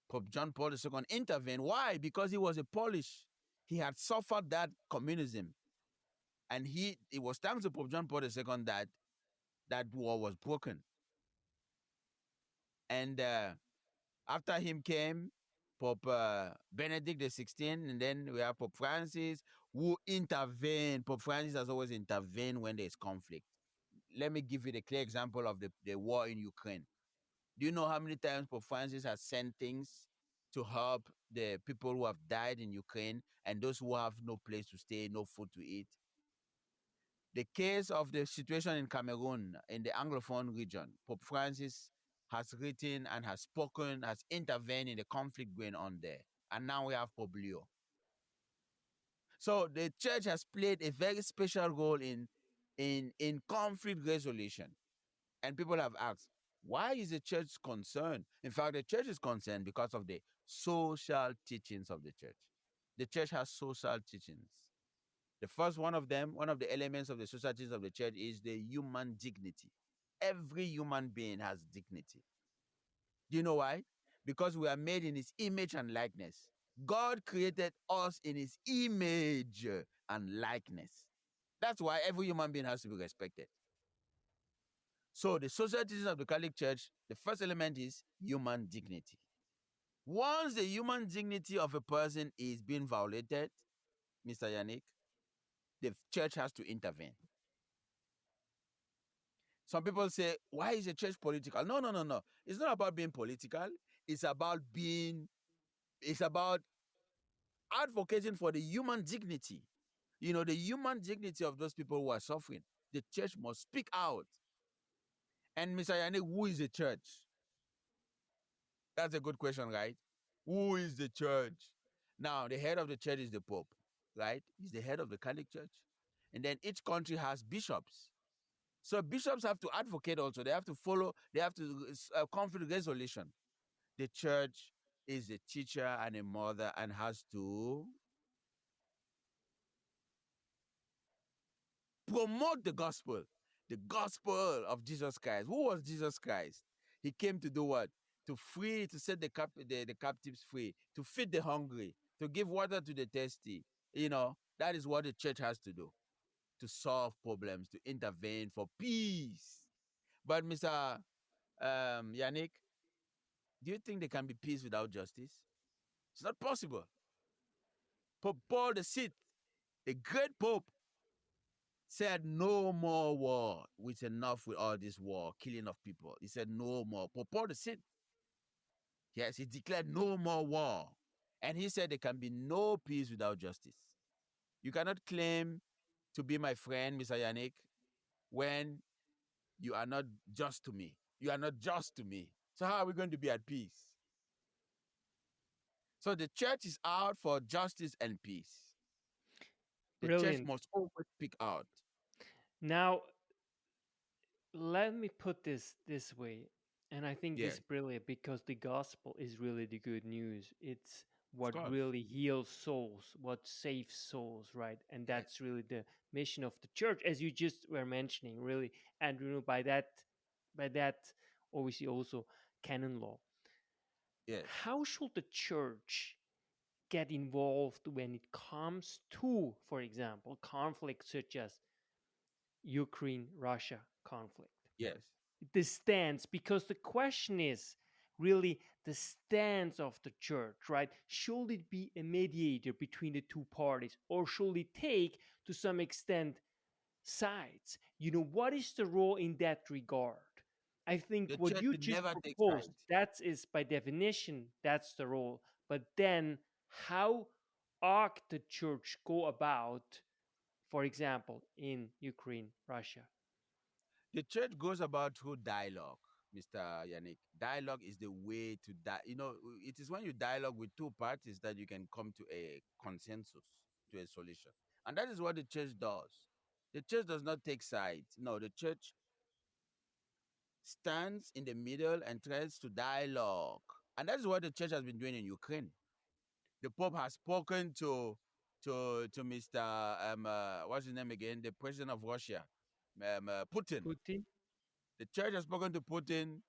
Pope John Paul II intervened. Why? Because he was a Polish. He had suffered that communism. And it was thanks to Pope John Paul II that war was broken. And after him came Pope Benedict XVI, and then we have Pope Francis, who intervened. Pope Francis has always intervened when there's conflict. Let me give you the clear example of the war in Ukraine. Do you know how many times Pope Francis has sent things to help the people who have died in Ukraine and those who have no place to stay, no food to eat? The case of the situation in Cameroon, in the Anglophone region, Pope Francis has written and has spoken, has intervened in the conflict going on there. And now we have Pope Leo. So the church has played a very special role in conflict resolution. And people have asked, why is the church concerned? In fact, the church is concerned because of the social teachings of the church. The church has social teachings. The first one of them, one of the elements of the social teachings of the church is the human dignity. Every human being has dignity. Do you know why? Because we are made in his image and likeness. God created us in his image and likeness. That's why every human being has to be respected. So the social teachings of the Catholic Church, the first element is human dignity. Once the human dignity of a person is being violated, Mr. Yannick, the church has to intervene. Some people say, why is the church political? No, no, no, no. It's not about being political. It's about advocating for the human dignity. You know, the human dignity of those people who are suffering. The church must speak out. And Mr. Yannick, who is the church? That's a good question, right? Who is the church? Now, the head of the church is the Pope, right? He's the head of the Catholic Church. And then each country has bishops. So bishops have to advocate also. They have to follow, they have to come to the resolution. The church is a teacher and a mother and has to promote the gospel of Jesus Christ. Who was Jesus Christ? He came to do what? To free, to set the captives free, to feed the hungry, to give water to the thirsty. You know, that is what the church has to do, to solve problems, to intervene for peace. But Mr. Yannick, do you think there can be peace without justice? It's not possible. Pope Paul VI, the great Pope, said no more war. It's enough with all this war, killing of people. He said no more. Pope Paul VI, yes, he declared no more war. And he said there can be no peace without justice. You cannot claim to be my friend, Mr. Yannick, when you are not just to me. You are not just to me. So how are we going to be at peace? So the church is out for justice and peace. The church Brilliant. must always speak out. Now, let me put this way, and I think this Yes, is brilliant because the gospel is really the good news. It's of what course. really heals souls, what saves souls, right? And Yes, that's really the mission of the church, as you just were mentioning, really. And by that, obviously also canon law. yes. How should the church get involved when it comes to, for example, conflicts such as Ukraine Russia conflict? Yes. The stance, because the question is really the stance of the church, right? Should it be a mediator between the two parties, or should it take to some extent sides? What is the role in that regard? I think The what church you should just never take proposed, sides. that is by definition, that's the role. But then how ought the church go about, for example, in Ukraine, Russia? The church goes about through dialogue, Mr. Yannick. Dialogue is the way to it is when you dialogue with two parties that you can come to a consensus, to a solution. And that is what the church does. The church does not take sides. No, the church stands in the middle and tries to dialogue. And that is what the church has been doing in Ukraine. The Pope has spoken to Mr. What's his name again? The president of Russia, Putin. Putin? The church has spoken to Putin.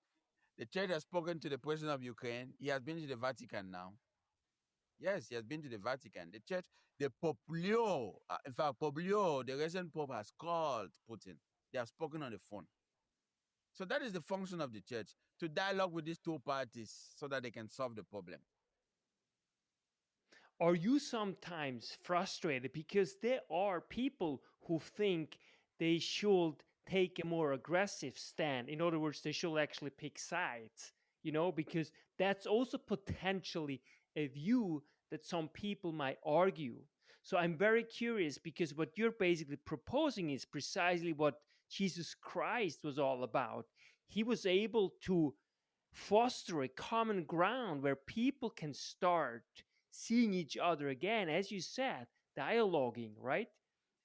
The church has spoken to the president of Ukraine. He has been to the Vatican now. Yes, he has been to the Vatican. The church, the Pope Leo, in fact, Pope Leo, the recent Pope, has called Putin. They have spoken on the phone. So that is the function of the church, to dialogue with these two parties so that they can solve the problem. Are you sometimes frustrated because there are people who think they should take a more aggressive stand? In other words, they should actually pick sides, because that's also potentially a view that some people might argue. So I'm very curious because what you're basically proposing is precisely what Jesus Christ was all about. He was able to foster a common ground where people can start seeing each other again, as you said, dialoguing, right?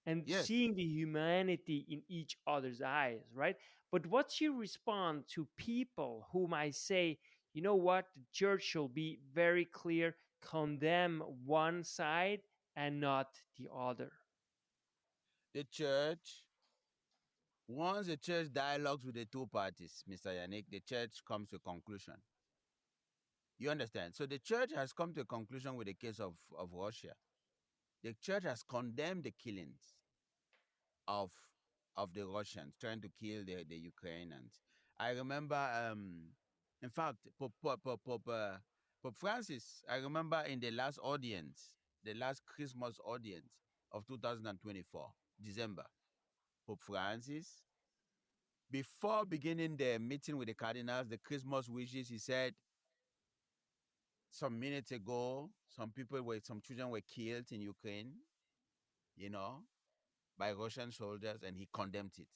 And Yes, seeing the humanity in each other's eyes, right? But what's your response to people who might say, you know what, the church should be very clear, condemn one side and not the other? the church, once the church dialogues with the two parties, Mr. Yannick, the church comes to a conclusion. You understand? So the church has come to a conclusion with the case of Russia. The church has condemned the killings of the Russians trying to kill the Ukrainians. I remember, in fact, Pope Pope Francis, I remember in the last audience, the last Christmas audience of 2024, December, Pope Francis, before beginning the meeting with the cardinals, the Christmas wishes, he said, some minutes ago, some children were killed in Ukraine, you know, by Russian soldiers, and he condemned it.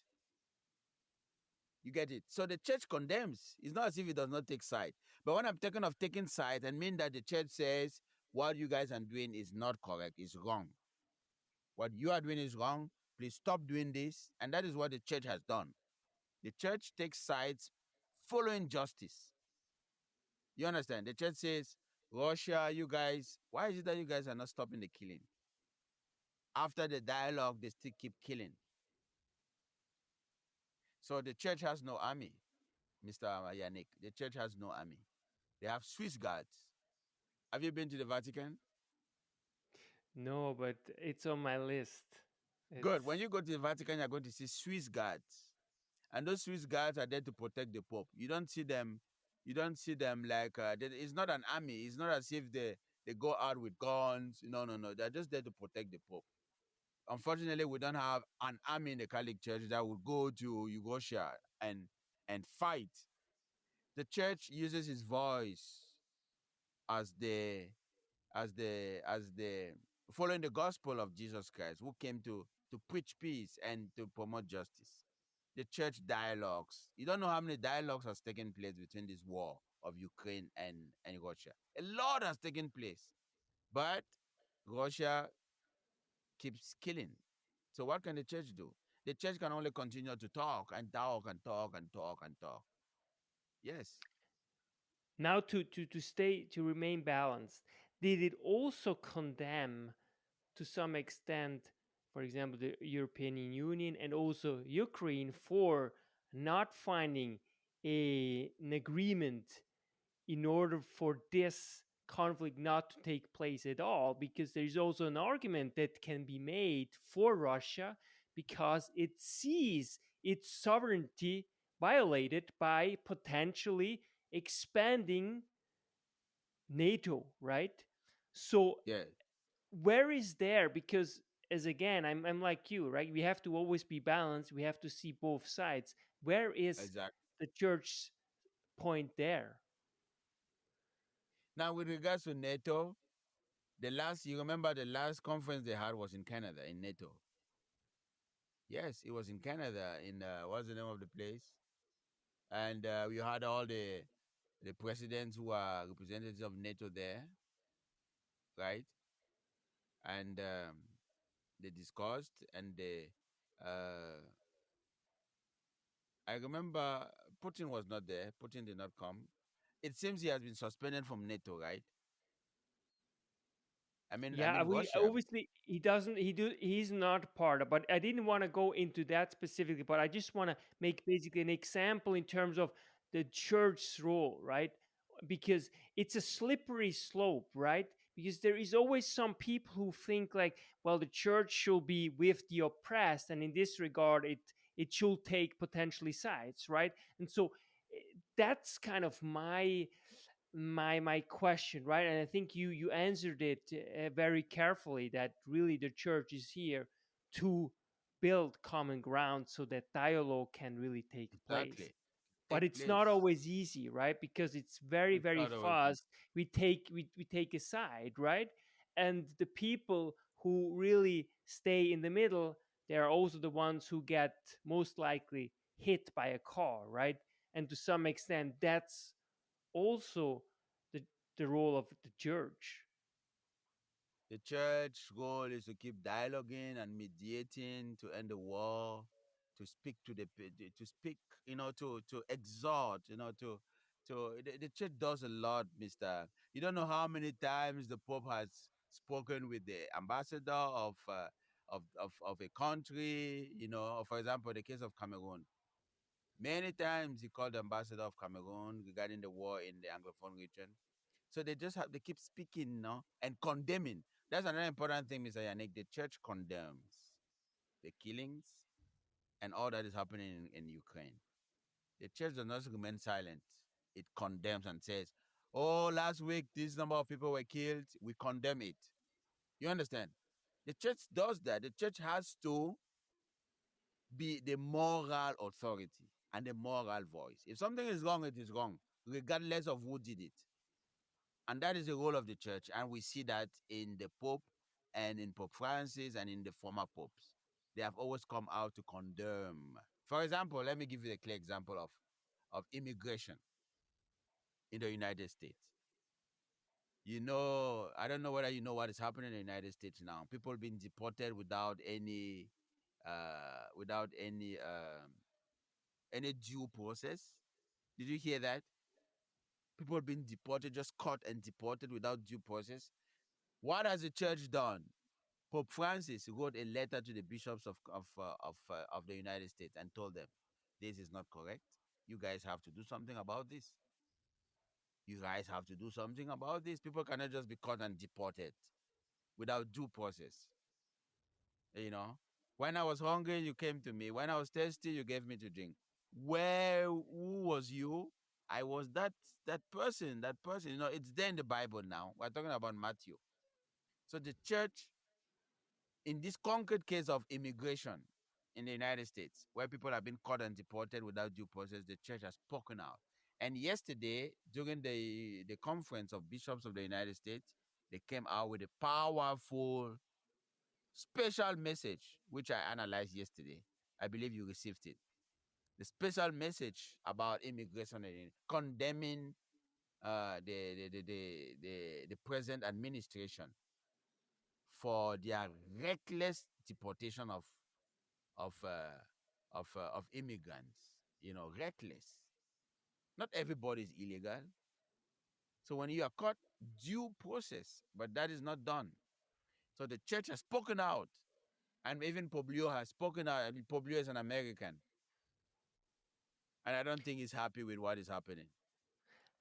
You get it? So the church condemns. It's not as if it does not take side. But when I'm talking of taking side, I mean that the church says what you guys are doing is not correct, it's wrong. What you are doing is wrong. Please stop doing this. And that is what the church has done. The church takes sides following justice. You understand? The church says, Russia, you guys, why is it that you guys are not stopping the killing? After the dialogue, they still keep killing. So the church has no army, Mr. Yannick. The church has no army. They have Swiss guards. Have you been to the Vatican? No, but it's on my list. Good. When It's you go to the Vatican, you're going to see Swiss guards. And those Swiss guards are there to protect the Pope. You don't see them. You don't see them like it's not an army. It's not as if they go out with guns. No, no, no. They're just there to protect the Pope. Unfortunately, we don't have an army in the Catholic Church that would go to Russia and fight. The church uses its voice as the following the gospel of Jesus Christ, who came to preach peace and to promote justice. The church dialogues. You don't know how many dialogues has taken place between this war of Ukraine and Russia. A lot has taken place. But Russia keeps killing. So what can the church do? The church can only continue to talk and talk and talk and talk and talk. Yes, now to remain balanced. Did it also condemn to some extent, for example, the European Union and also Ukraine for not finding an agreement in order for this conflict not to take place at all? Because there's also an argument that can be made for Russia because it sees its sovereignty violated by potentially expanding NATO, right? So yeah, where is there? Because as again, I'm like you, right? We have to always be balanced. We have to see both sides. Where is exactly. the church's point there? Now, with regards to NATO, you remember the last conference they had was in Canada, in NATO. Yes, it was in Canada, in what's the name of the place? And we had all the presidents who are representatives of NATO there, right? And they discussed, and I remember Putin was not there. Putin did not come. It seems he has been suspended from NATO, right? I Yeah, mean we Russia. obviously he's not part of, but I didn't want to go into that specifically, but I just want to make basically an example in terms of the church's role, right? Because it's a slippery slope, right? Because there is always some people who think like, well, the church should be with the oppressed, and in this regard, it should take potentially sides, right? And so that's kind of my question, right? And I think you answered it very carefully, that really the church is here to build common ground so that dialogue can really take place. Exactly. But Take it's not place. always easy, right? Because it's very It's very not always easy. fast. We take a side, right? And the people who really stay in the middle, they are also the ones who get most likely hit by a car, right? And to some extent that's also the the role of the church. The church goal is to keep dialoguing and mediating to end the war, to speak to to speak, to exhort, the church does a lot, Mister. You don't know how many times the Pope has spoken with the ambassador of a country. For example, the case of Cameroon. Many times he called the ambassador of Cameroon regarding the war in the Anglophone region. So they keep speaking, and condemning. That's another important thing, Mr. Yannick. The church condemns the killings and all that is happening in Ukraine. The church does not remain silent. It condemns and says, Oh, last week this number of people were killed. We condemn it. You understand? The church does that. The church has to be the moral authority and the moral voice. If something is wrong, it is wrong, regardless of who did it. And that is the role of the church. And we see that in the Pope and in Pope Francis and in the former popes. They have always come out to condemn. For example, let me give you a clear example of immigration in the United States. You know, I don't know whether you know what is happening in the United States now. People being deported without any due process. Did you hear that? People being deported, just caught and deported without due process. What has the church done? Pope Francis wrote a letter to the bishops of the United States and told them, "This is not correct. You guys have to do something about this. You guys have to do something about this. People cannot just be caught and deported without due process. You know, when I was hungry, you came to me. When I was thirsty, you gave me to drink. Who was you? I was that person. That person. You know, it's there in the Bible now. We're talking about Matthew. So the church, in this concrete case of immigration in the United States, where people have been caught and deported without due process, the church has spoken out. And yesterday, during the conference of bishops of the United States, they came out with a powerful, special message, which I analyzed yesterday. I believe you received it. The special message about immigration and condemning the present administration for their reckless deportation of immigrants. You know, reckless. Not everybody is illegal. So when you are caught, due process, but that is not done. So the church has spoken out, and even Poblio has spoken out. I mean, Poblio is an American, and I don't think he's happy with what is happening.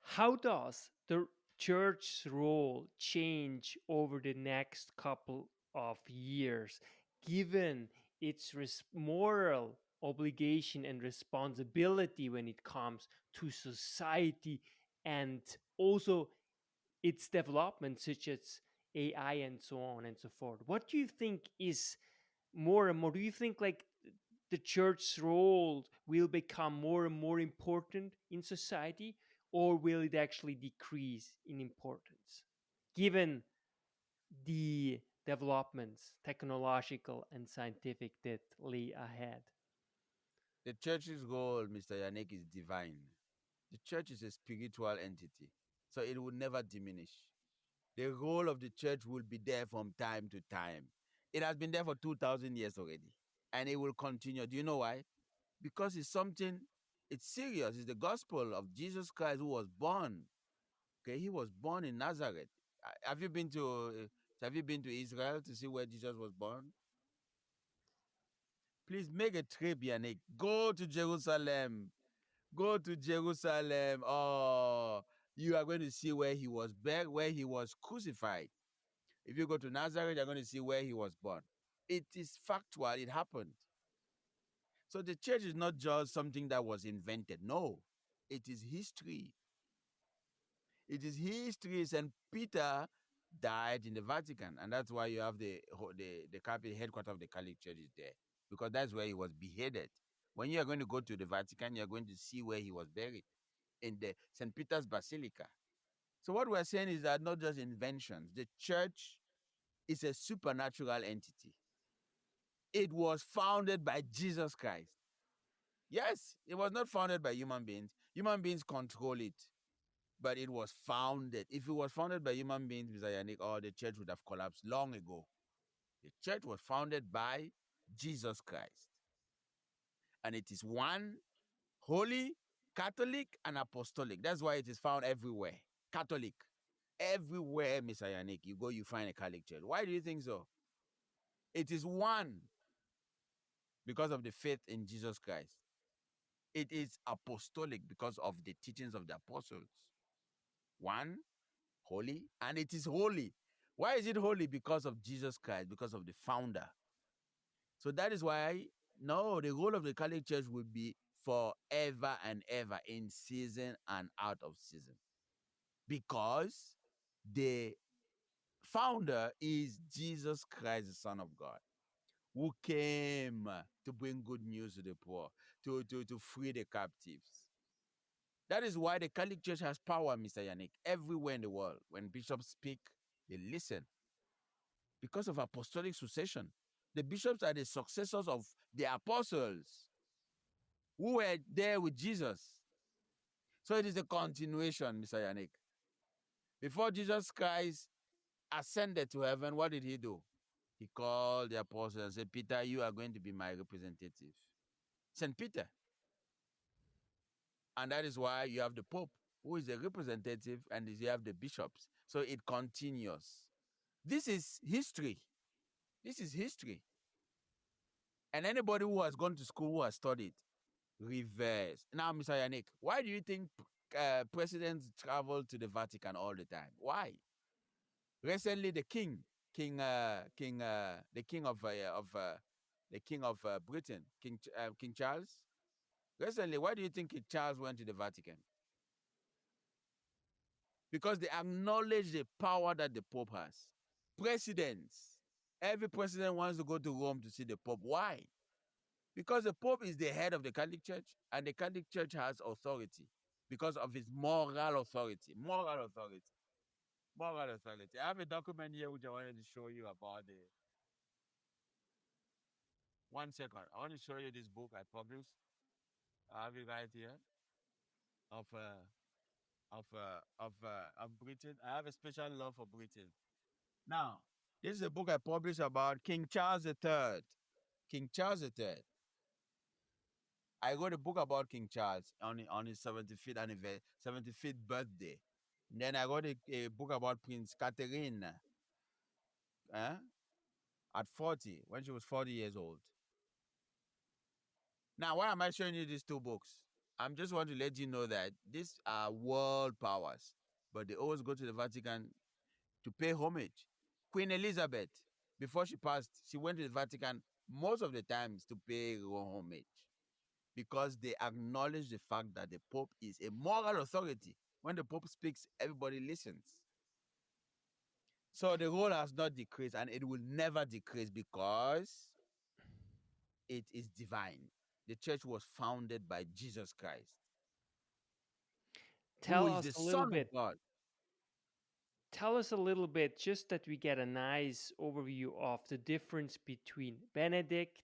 How does the church's role change over the next couple of years, given its moral obligation and responsibility when it comes to society, and also its development, such as AI and so on and so forth? What do you think is more and more? Do you think like the church's role will become more and more important in society, or will it actually decrease in importance given the developments, technological and scientific, that lay ahead? The church's role, Mr. Yannick, is divine. The church is a spiritual entity, so it will never diminish. The role of the church will be there from time to time. It has been there for 2,000 years already, and it will continue. Do you know why? Because it's something, it's serious. It's the gospel of Jesus Christ who was born. Okay, he was born in Nazareth. Have you been to Israel to see where Jesus was born? Please make a trip, Yannick. Go to Jerusalem. Go to Jerusalem. Oh, you are going to see where he was buried, where he was crucified. If you go to Nazareth, you're going to see where he was born. It is factual. It happened. So the church is not just something that was invented. No, it is history. It is history. St. Peter died in the Vatican, and that's why you have the capital headquarters of the Catholic Church is there, because that's where he was beheaded. When you are going to go to the Vatican, you are going to see where he was buried in the St. Peter's Basilica. So what we're saying is that not just inventions. The church is a supernatural entity. It was founded by Jesus Christ. Yes, it was not founded by human beings. Human beings control it, but it was founded. If it was founded by human beings, Mr. Yannick, the church would have collapsed long ago. The church was founded by Jesus Christ. And it is one, holy, Catholic, and apostolic. That's why it is found everywhere. Catholic. Everywhere, Mr. Yannick, you go, you find a Catholic church. Why do you think so? It is one because of the faith in Jesus Christ. It is apostolic because of the teachings of the apostles. One, holy, and it is holy. Why is it holy? Because of Jesus Christ, because of the founder. So that is why, no, the role of the Catholic Church will be forever and ever, in season and out of season. because the founder is Jesus Christ, the Son of God, who came to bring good news to the poor, to free the captives. That is why the Catholic Church has power, Mr. Yannick, everywhere in the world. When bishops speak, they listen because of apostolic succession. The bishops are the successors of the apostles who were there with Jesus. So it is a continuation, Mr. Yannick. Before Jesus Christ ascended to heaven, what did he do? He called the apostles and said, Peter, you are going to be my representative. St. Peter. And that is why you have the Pope, who is the representative, and you have the bishops. So it continues. This is history. This is history. And anybody who has gone to school, who has studied, reverse. Now, Mr. Yannick, why do you think presidents travel to the Vatican all the time? Why? Recently, the king of Britain, King Charles. Recently, why do you think King Charles went to the Vatican? Because they acknowledge the power that the Pope has. Presidents, every president wants to go to Rome to see the Pope. Why? Because the Pope is the head of the Catholic Church, and the Catholic Church has authority because of his moral authority. Moral authority. Moral authority. I have a document here which I wanted to show you about the. 1 second. I want to show you this book I published. I have it right here of Britain. I have a special love for Britain. Now, this is a book I published about King Charles III. King Charles III. I wrote a book about King Charles on his 75th birthday. And then I wrote a book about Prince Catherine at 40, when she was 40 years old. Now, why am I showing you these two books? I'm just want to let you know that these are world powers, but they always go to the Vatican to pay homage. Queen Elizabeth, before she passed, she went to the Vatican most of the times to pay homage because they acknowledge the fact that the Pope is a moral authority. When the Pope speaks, everybody listens. So the role has not decreased, and it will never decrease because it is divine. The church was founded by Jesus Christ, Tell who is us the a little Son of bit. God. Tell us a little bit, just that we get a nice overview of the difference between Benedict,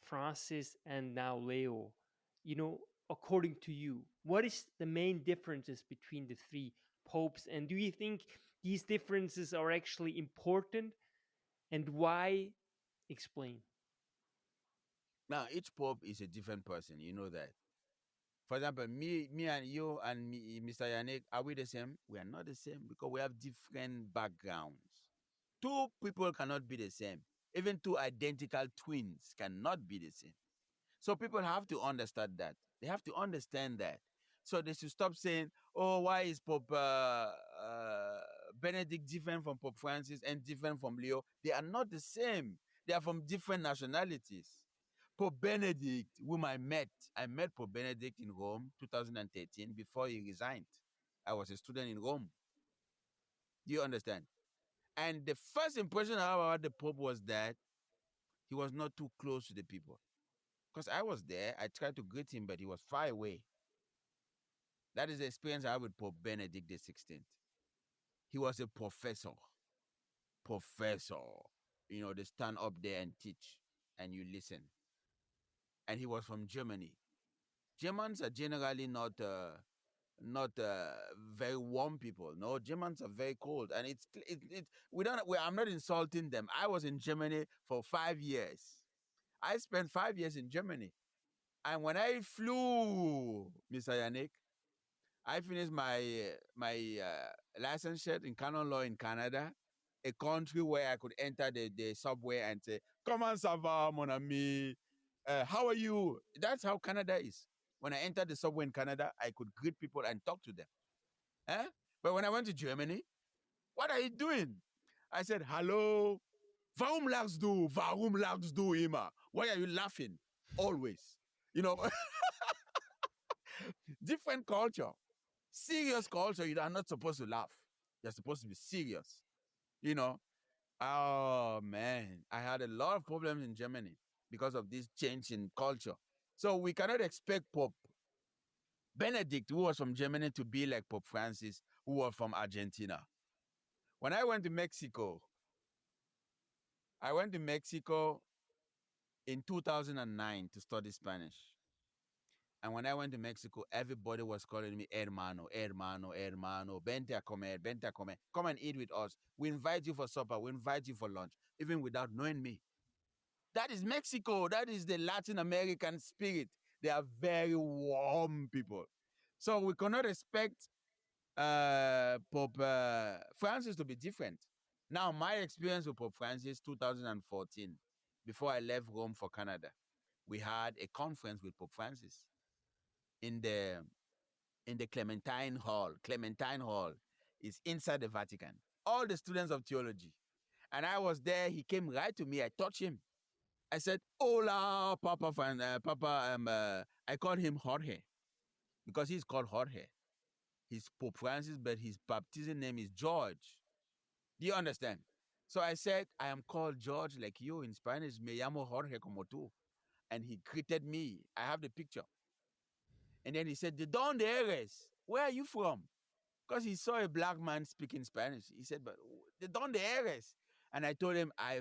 Francis, and now Leo. You know, according to you, what is the main differences between the three popes? And do you think these differences are actually important? And why? Explain. Now, each pope is a different person. You know that. For example, me and you and me, Mr. Yannick, are we the same? We are not the same because we have different backgrounds. Two people cannot be the same. Even two identical twins cannot be the same. So people have to understand that. They have to understand that. So they should stop saying, oh, why is Pope Benedict different from Pope Francis and different from Leo? They are not the same. They are from different nationalities. Pope Benedict, whom I met Pope Benedict in Rome 2013 before he resigned. I was a student in Rome. Do you understand? And the first impression I have about the Pope was that he was not too close to the people. Because I was there, I tried to greet him, but he was far away. That is the experience I had with Pope Benedict XVI. He was a professor. Professor. You know, they stand up there and teach, and you listen. And he was from Germany. Germans are generally not very warm people. No, Germans are very cold, and I'm not insulting them. I was in Germany for 5 years. I spent 5 years in Germany, and when I flew, Mr. Yannick, I finished my licentiate in canon law in Canada, a country where I could enter the subway and say, "Comment ça va, mon ami? How are you?" That's how Canada is. When I entered the subway in Canada, I could greet people and talk to them. But when I went to Germany, what are you doing? I said, "Hello. Warum lachst du? Warum lachst du immer? Why are you laughing? Always." You know, different culture. Serious culture, you are not supposed to laugh. You're supposed to be serious. You know, oh man, I had a lot of problems in Germany because of this change in culture. So we cannot expect Pope Benedict, who was from Germany, to be like Pope Francis, who was from Argentina. When I went to Mexico in 2009 to study Spanish. And when I went to Mexico, everybody was calling me hermano, hermano, hermano, vente a comer, vente a comer. Come and eat with us. We invite you for supper. We invite you for lunch, even without knowing me. That is Mexico. That is the Latin American spirit. They are very warm people. So we cannot expect Pope Francis to be different. Now, my experience with Pope Francis, 2014, before I left Rome for Canada, we had a conference with Pope Francis in the Clementine Hall. Clementine Hall is inside the Vatican. All the students of theology. And I was there. He came right to me. I touched him. I said, "Hola, Papa." I called him Jorge because he's called Jorge. He's Pope Francis, but his baptism name is George. Do you understand? So I said, "I am called George like you in Spanish. Me llamo Jorge como tú." And he greeted me. I have the picture. And then he said, "De donde eres? Where are you from?" Because he saw a black man speaking Spanish. He said, "But de donde eres?" And I told him, I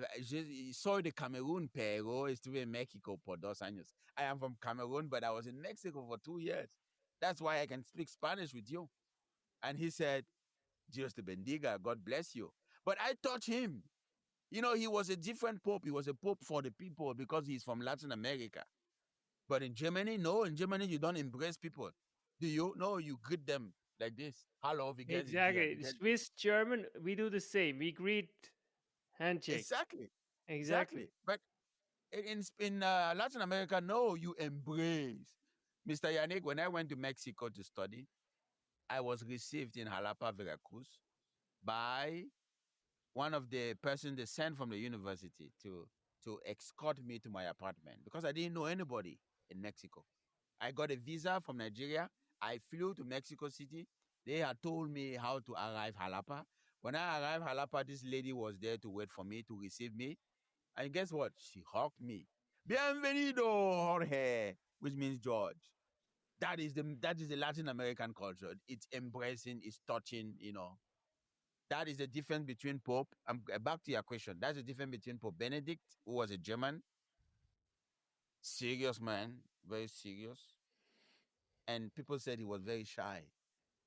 saw the Cameroon, pero estuve en México por 2 años. I am from Cameroon, but I was in Mexico for 2 years. That's why I can speak Spanish with you. And he said, "Dios te bendiga, God bless you." But I touched him. You know, he was a different pope. He was a pope for the people because he's from Latin America. But in Germany, no. In Germany, you don't embrace people. Do you? No, you greet them like this. Hello, wie geht's dir? Exactly. Swiss, German, we do the same. We greet handshake. Exactly. Exactly. But in Latin America, no, you embrace. Mr. Yannick, when I went to Mexico to study, I was received in Jalapa, Veracruz by one of the persons they sent from the university to escort me to my apartment because I didn't know anybody in Mexico. I got a visa from Nigeria. I flew to Mexico City. They had told me how to arrive Jalapa. When I arrived Jalapa, this lady was there to wait for me to receive me. And guess what? She hugged me. Bienvenido, Jorge, which means George. That is the Latin American culture. It's embracing, it's touching, you know. That is the difference between Pope. I'm back to your question. That's the difference between Pope Benedict, who was a German, serious man, very serious. And people said he was very shy.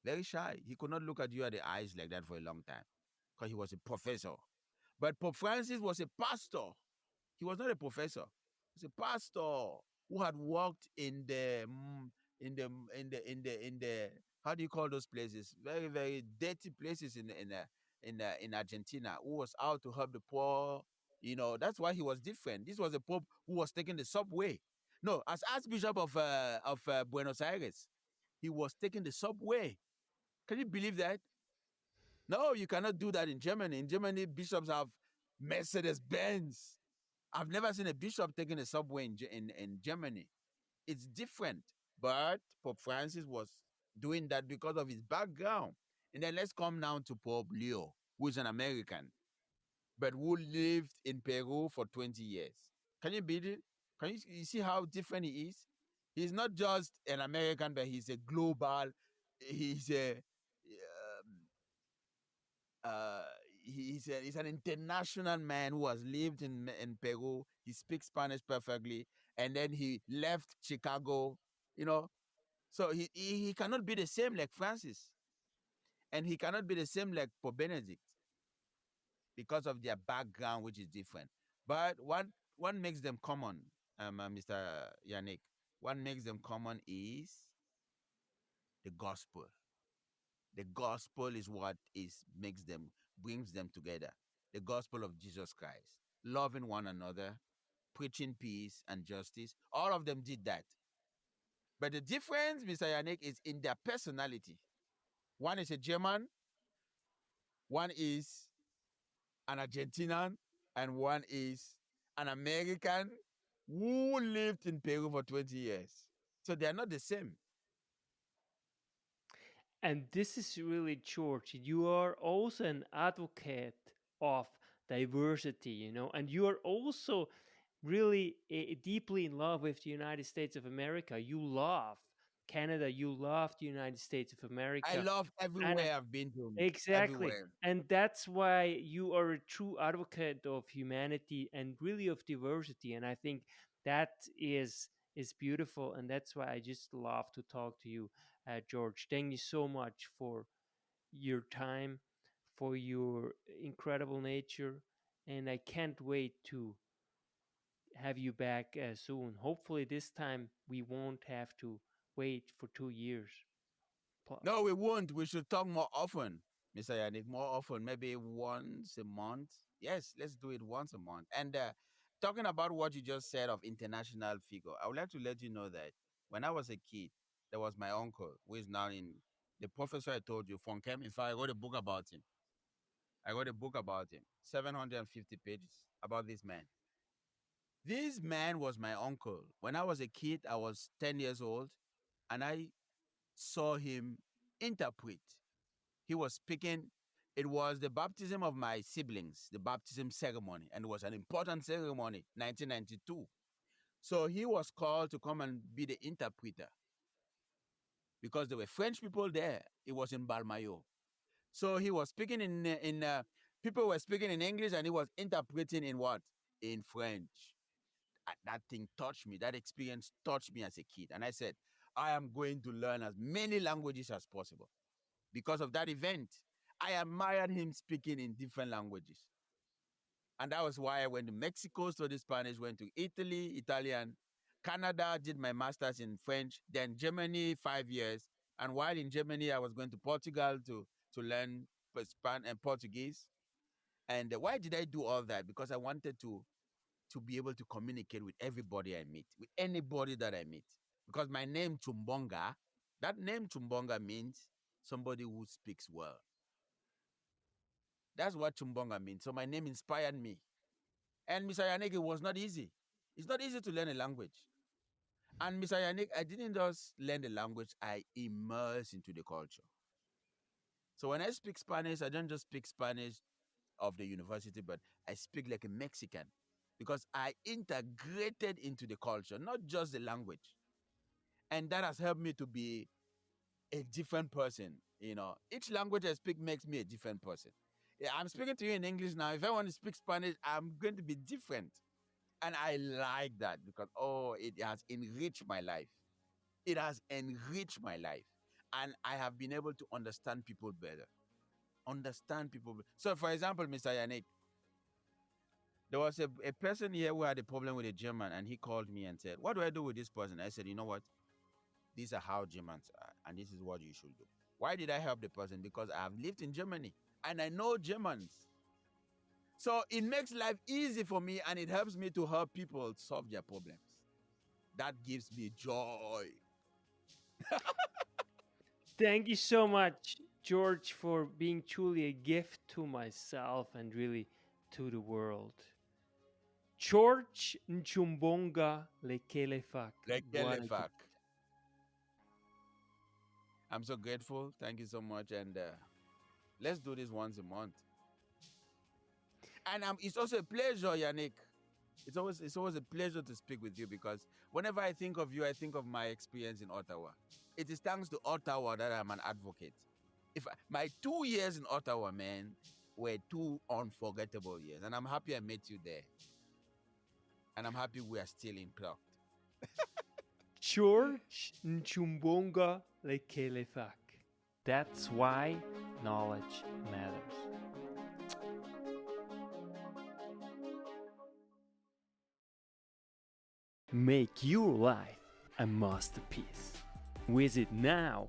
Very shy. He could not look at you at the eyes like that for a long time because he was a professor. But Pope Francis was a pastor. He was not a professor. He was a pastor who had worked in the how do you call those places? Very, very dirty places in Argentina. Who was out to help the poor. You know, that's why he was different. This was a pope who was taking the subway. No, as Archbishop of Buenos Aires, he was taking the subway. Can you believe that? No, you cannot do that in Germany. In Germany, bishops have Mercedes Benz. I've never seen a bishop taking a subway in Germany. It's different. But Pope Francis was doing that because of his background. And then let's come now to Pope Leo, who is an American, but who lived in Peru for 20 years. Can you beat it? Can you see how different he is? He's not just an American, but he's a global, he's a, uh, he's an international man who has lived in Peru. He speaks Spanish perfectly, and then he left Chicago. You know, so he cannot be the same like Francis, and he cannot be the same like Pope Benedict because of their background, which is different. But what makes them common, Mr. Yannick? What makes them common is the gospel. The gospel is what brings them together. The gospel of Jesus Christ, loving one another, preaching peace and justice. All of them did that. But the difference, Mr. Yannick, is in their personality. One is a German, one is an Argentinian, and one is an American who lived in Peru for 20 years. So they are not the same. And this is really, George, you are also an advocate of diversity, you know, and you are also really deeply in love with the United States of America. You love Canada, you love the United States of I America. love And everywhere I've been to. exactly. Everywhere. And that's why you are a true advocate of humanity and really of diversity. And I think that is beautiful. And that's why I just love to talk to you, George. Thank you so much for your time, for your incredible nature. And I can't wait to have you back soon. Hopefully, this time we won't have to wait for 2 years plus. No, we won't. We should talk more often, Mr. Yannick, more often, maybe once a month. Yes, let's do it once a month. And talking about what you just said of international figure, I would like to let you know that when I was a kid, there was my uncle who is now in the professor I told you, from Cam. In fact, I wrote a book about him. 750 pages about this man. This man was my uncle. When I was a kid, I was 10 years old, and I saw him interpret. He was speaking. It was the baptism of my siblings, the baptism ceremony, and it was an important ceremony, 1992. So he was called to come and be the interpreter because there were French people there. It was in Balmayo. So he was speaking in people were speaking in English, and he was interpreting in what? In French. That thing touched me. That experience touched me as a kid. And I said, I am going to learn as many languages as possible. Because of that event, I admired him speaking in different languages. And that was why I went to Mexico, studied Spanish, went to Italy, Italian, Canada, did my master's in French, then Germany, 5 years. And while in Germany, I was going to Portugal to learn Spanish and Portuguese. And why did I do all that? Because I wanted to be able to communicate with everybody I meet, with anybody that I meet. Because my name, Nchumbonga, that name Nchumbonga means somebody who speaks well. That's what Nchumbonga means. So my name inspired me. And Mr. Yannick, it was not easy. It's not easy to learn a language. And Mr. Yannick, I didn't just learn the language, I immersed into the culture. So when I speak Spanish, I don't just speak Spanish of the university, but I speak like a Mexican because I integrated into the culture, not just the language. And that has helped me to be a different person. You know, each language I speak makes me a different person. Yeah, I'm speaking to you in English now. If I want to speak Spanish, I'm going to be different. And I like that because, it has enriched my life. It has enriched my life. And I have been able to understand people better. So, for example, Mr. Yannick, there was a person here who had a problem with a German, and he called me and said, what do I do with this person? I said, you know what? These are how Germans are, and this is what you should do. Why did I help the person? Because I have lived in Germany, and I know Germans. So it makes life easy for me, and it helps me to help people solve their problems. That gives me joy. Thank you so much, George, for being truly a gift to myself and really to the world. George Nchumbonga Lekelefac. Lekelefac. I'm so grateful. Thank you so much. And let's do this once a month. And it's also a pleasure, Yannick. It's always a pleasure to speak with you because whenever I think of you, I think of my experience in Ottawa. It is thanks to Ottawa that I'm an advocate. My 2 years in Ottawa, man, were 2 unforgettable years. And I'm happy I met you there. And I'm happy we are still in talk. George Nchumbonga Lekelefac. That's why knowledge matters. Make your life a masterpiece. Visit now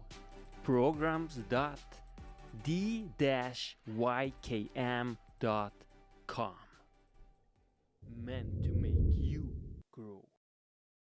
programs.the-ykm.com. Meant to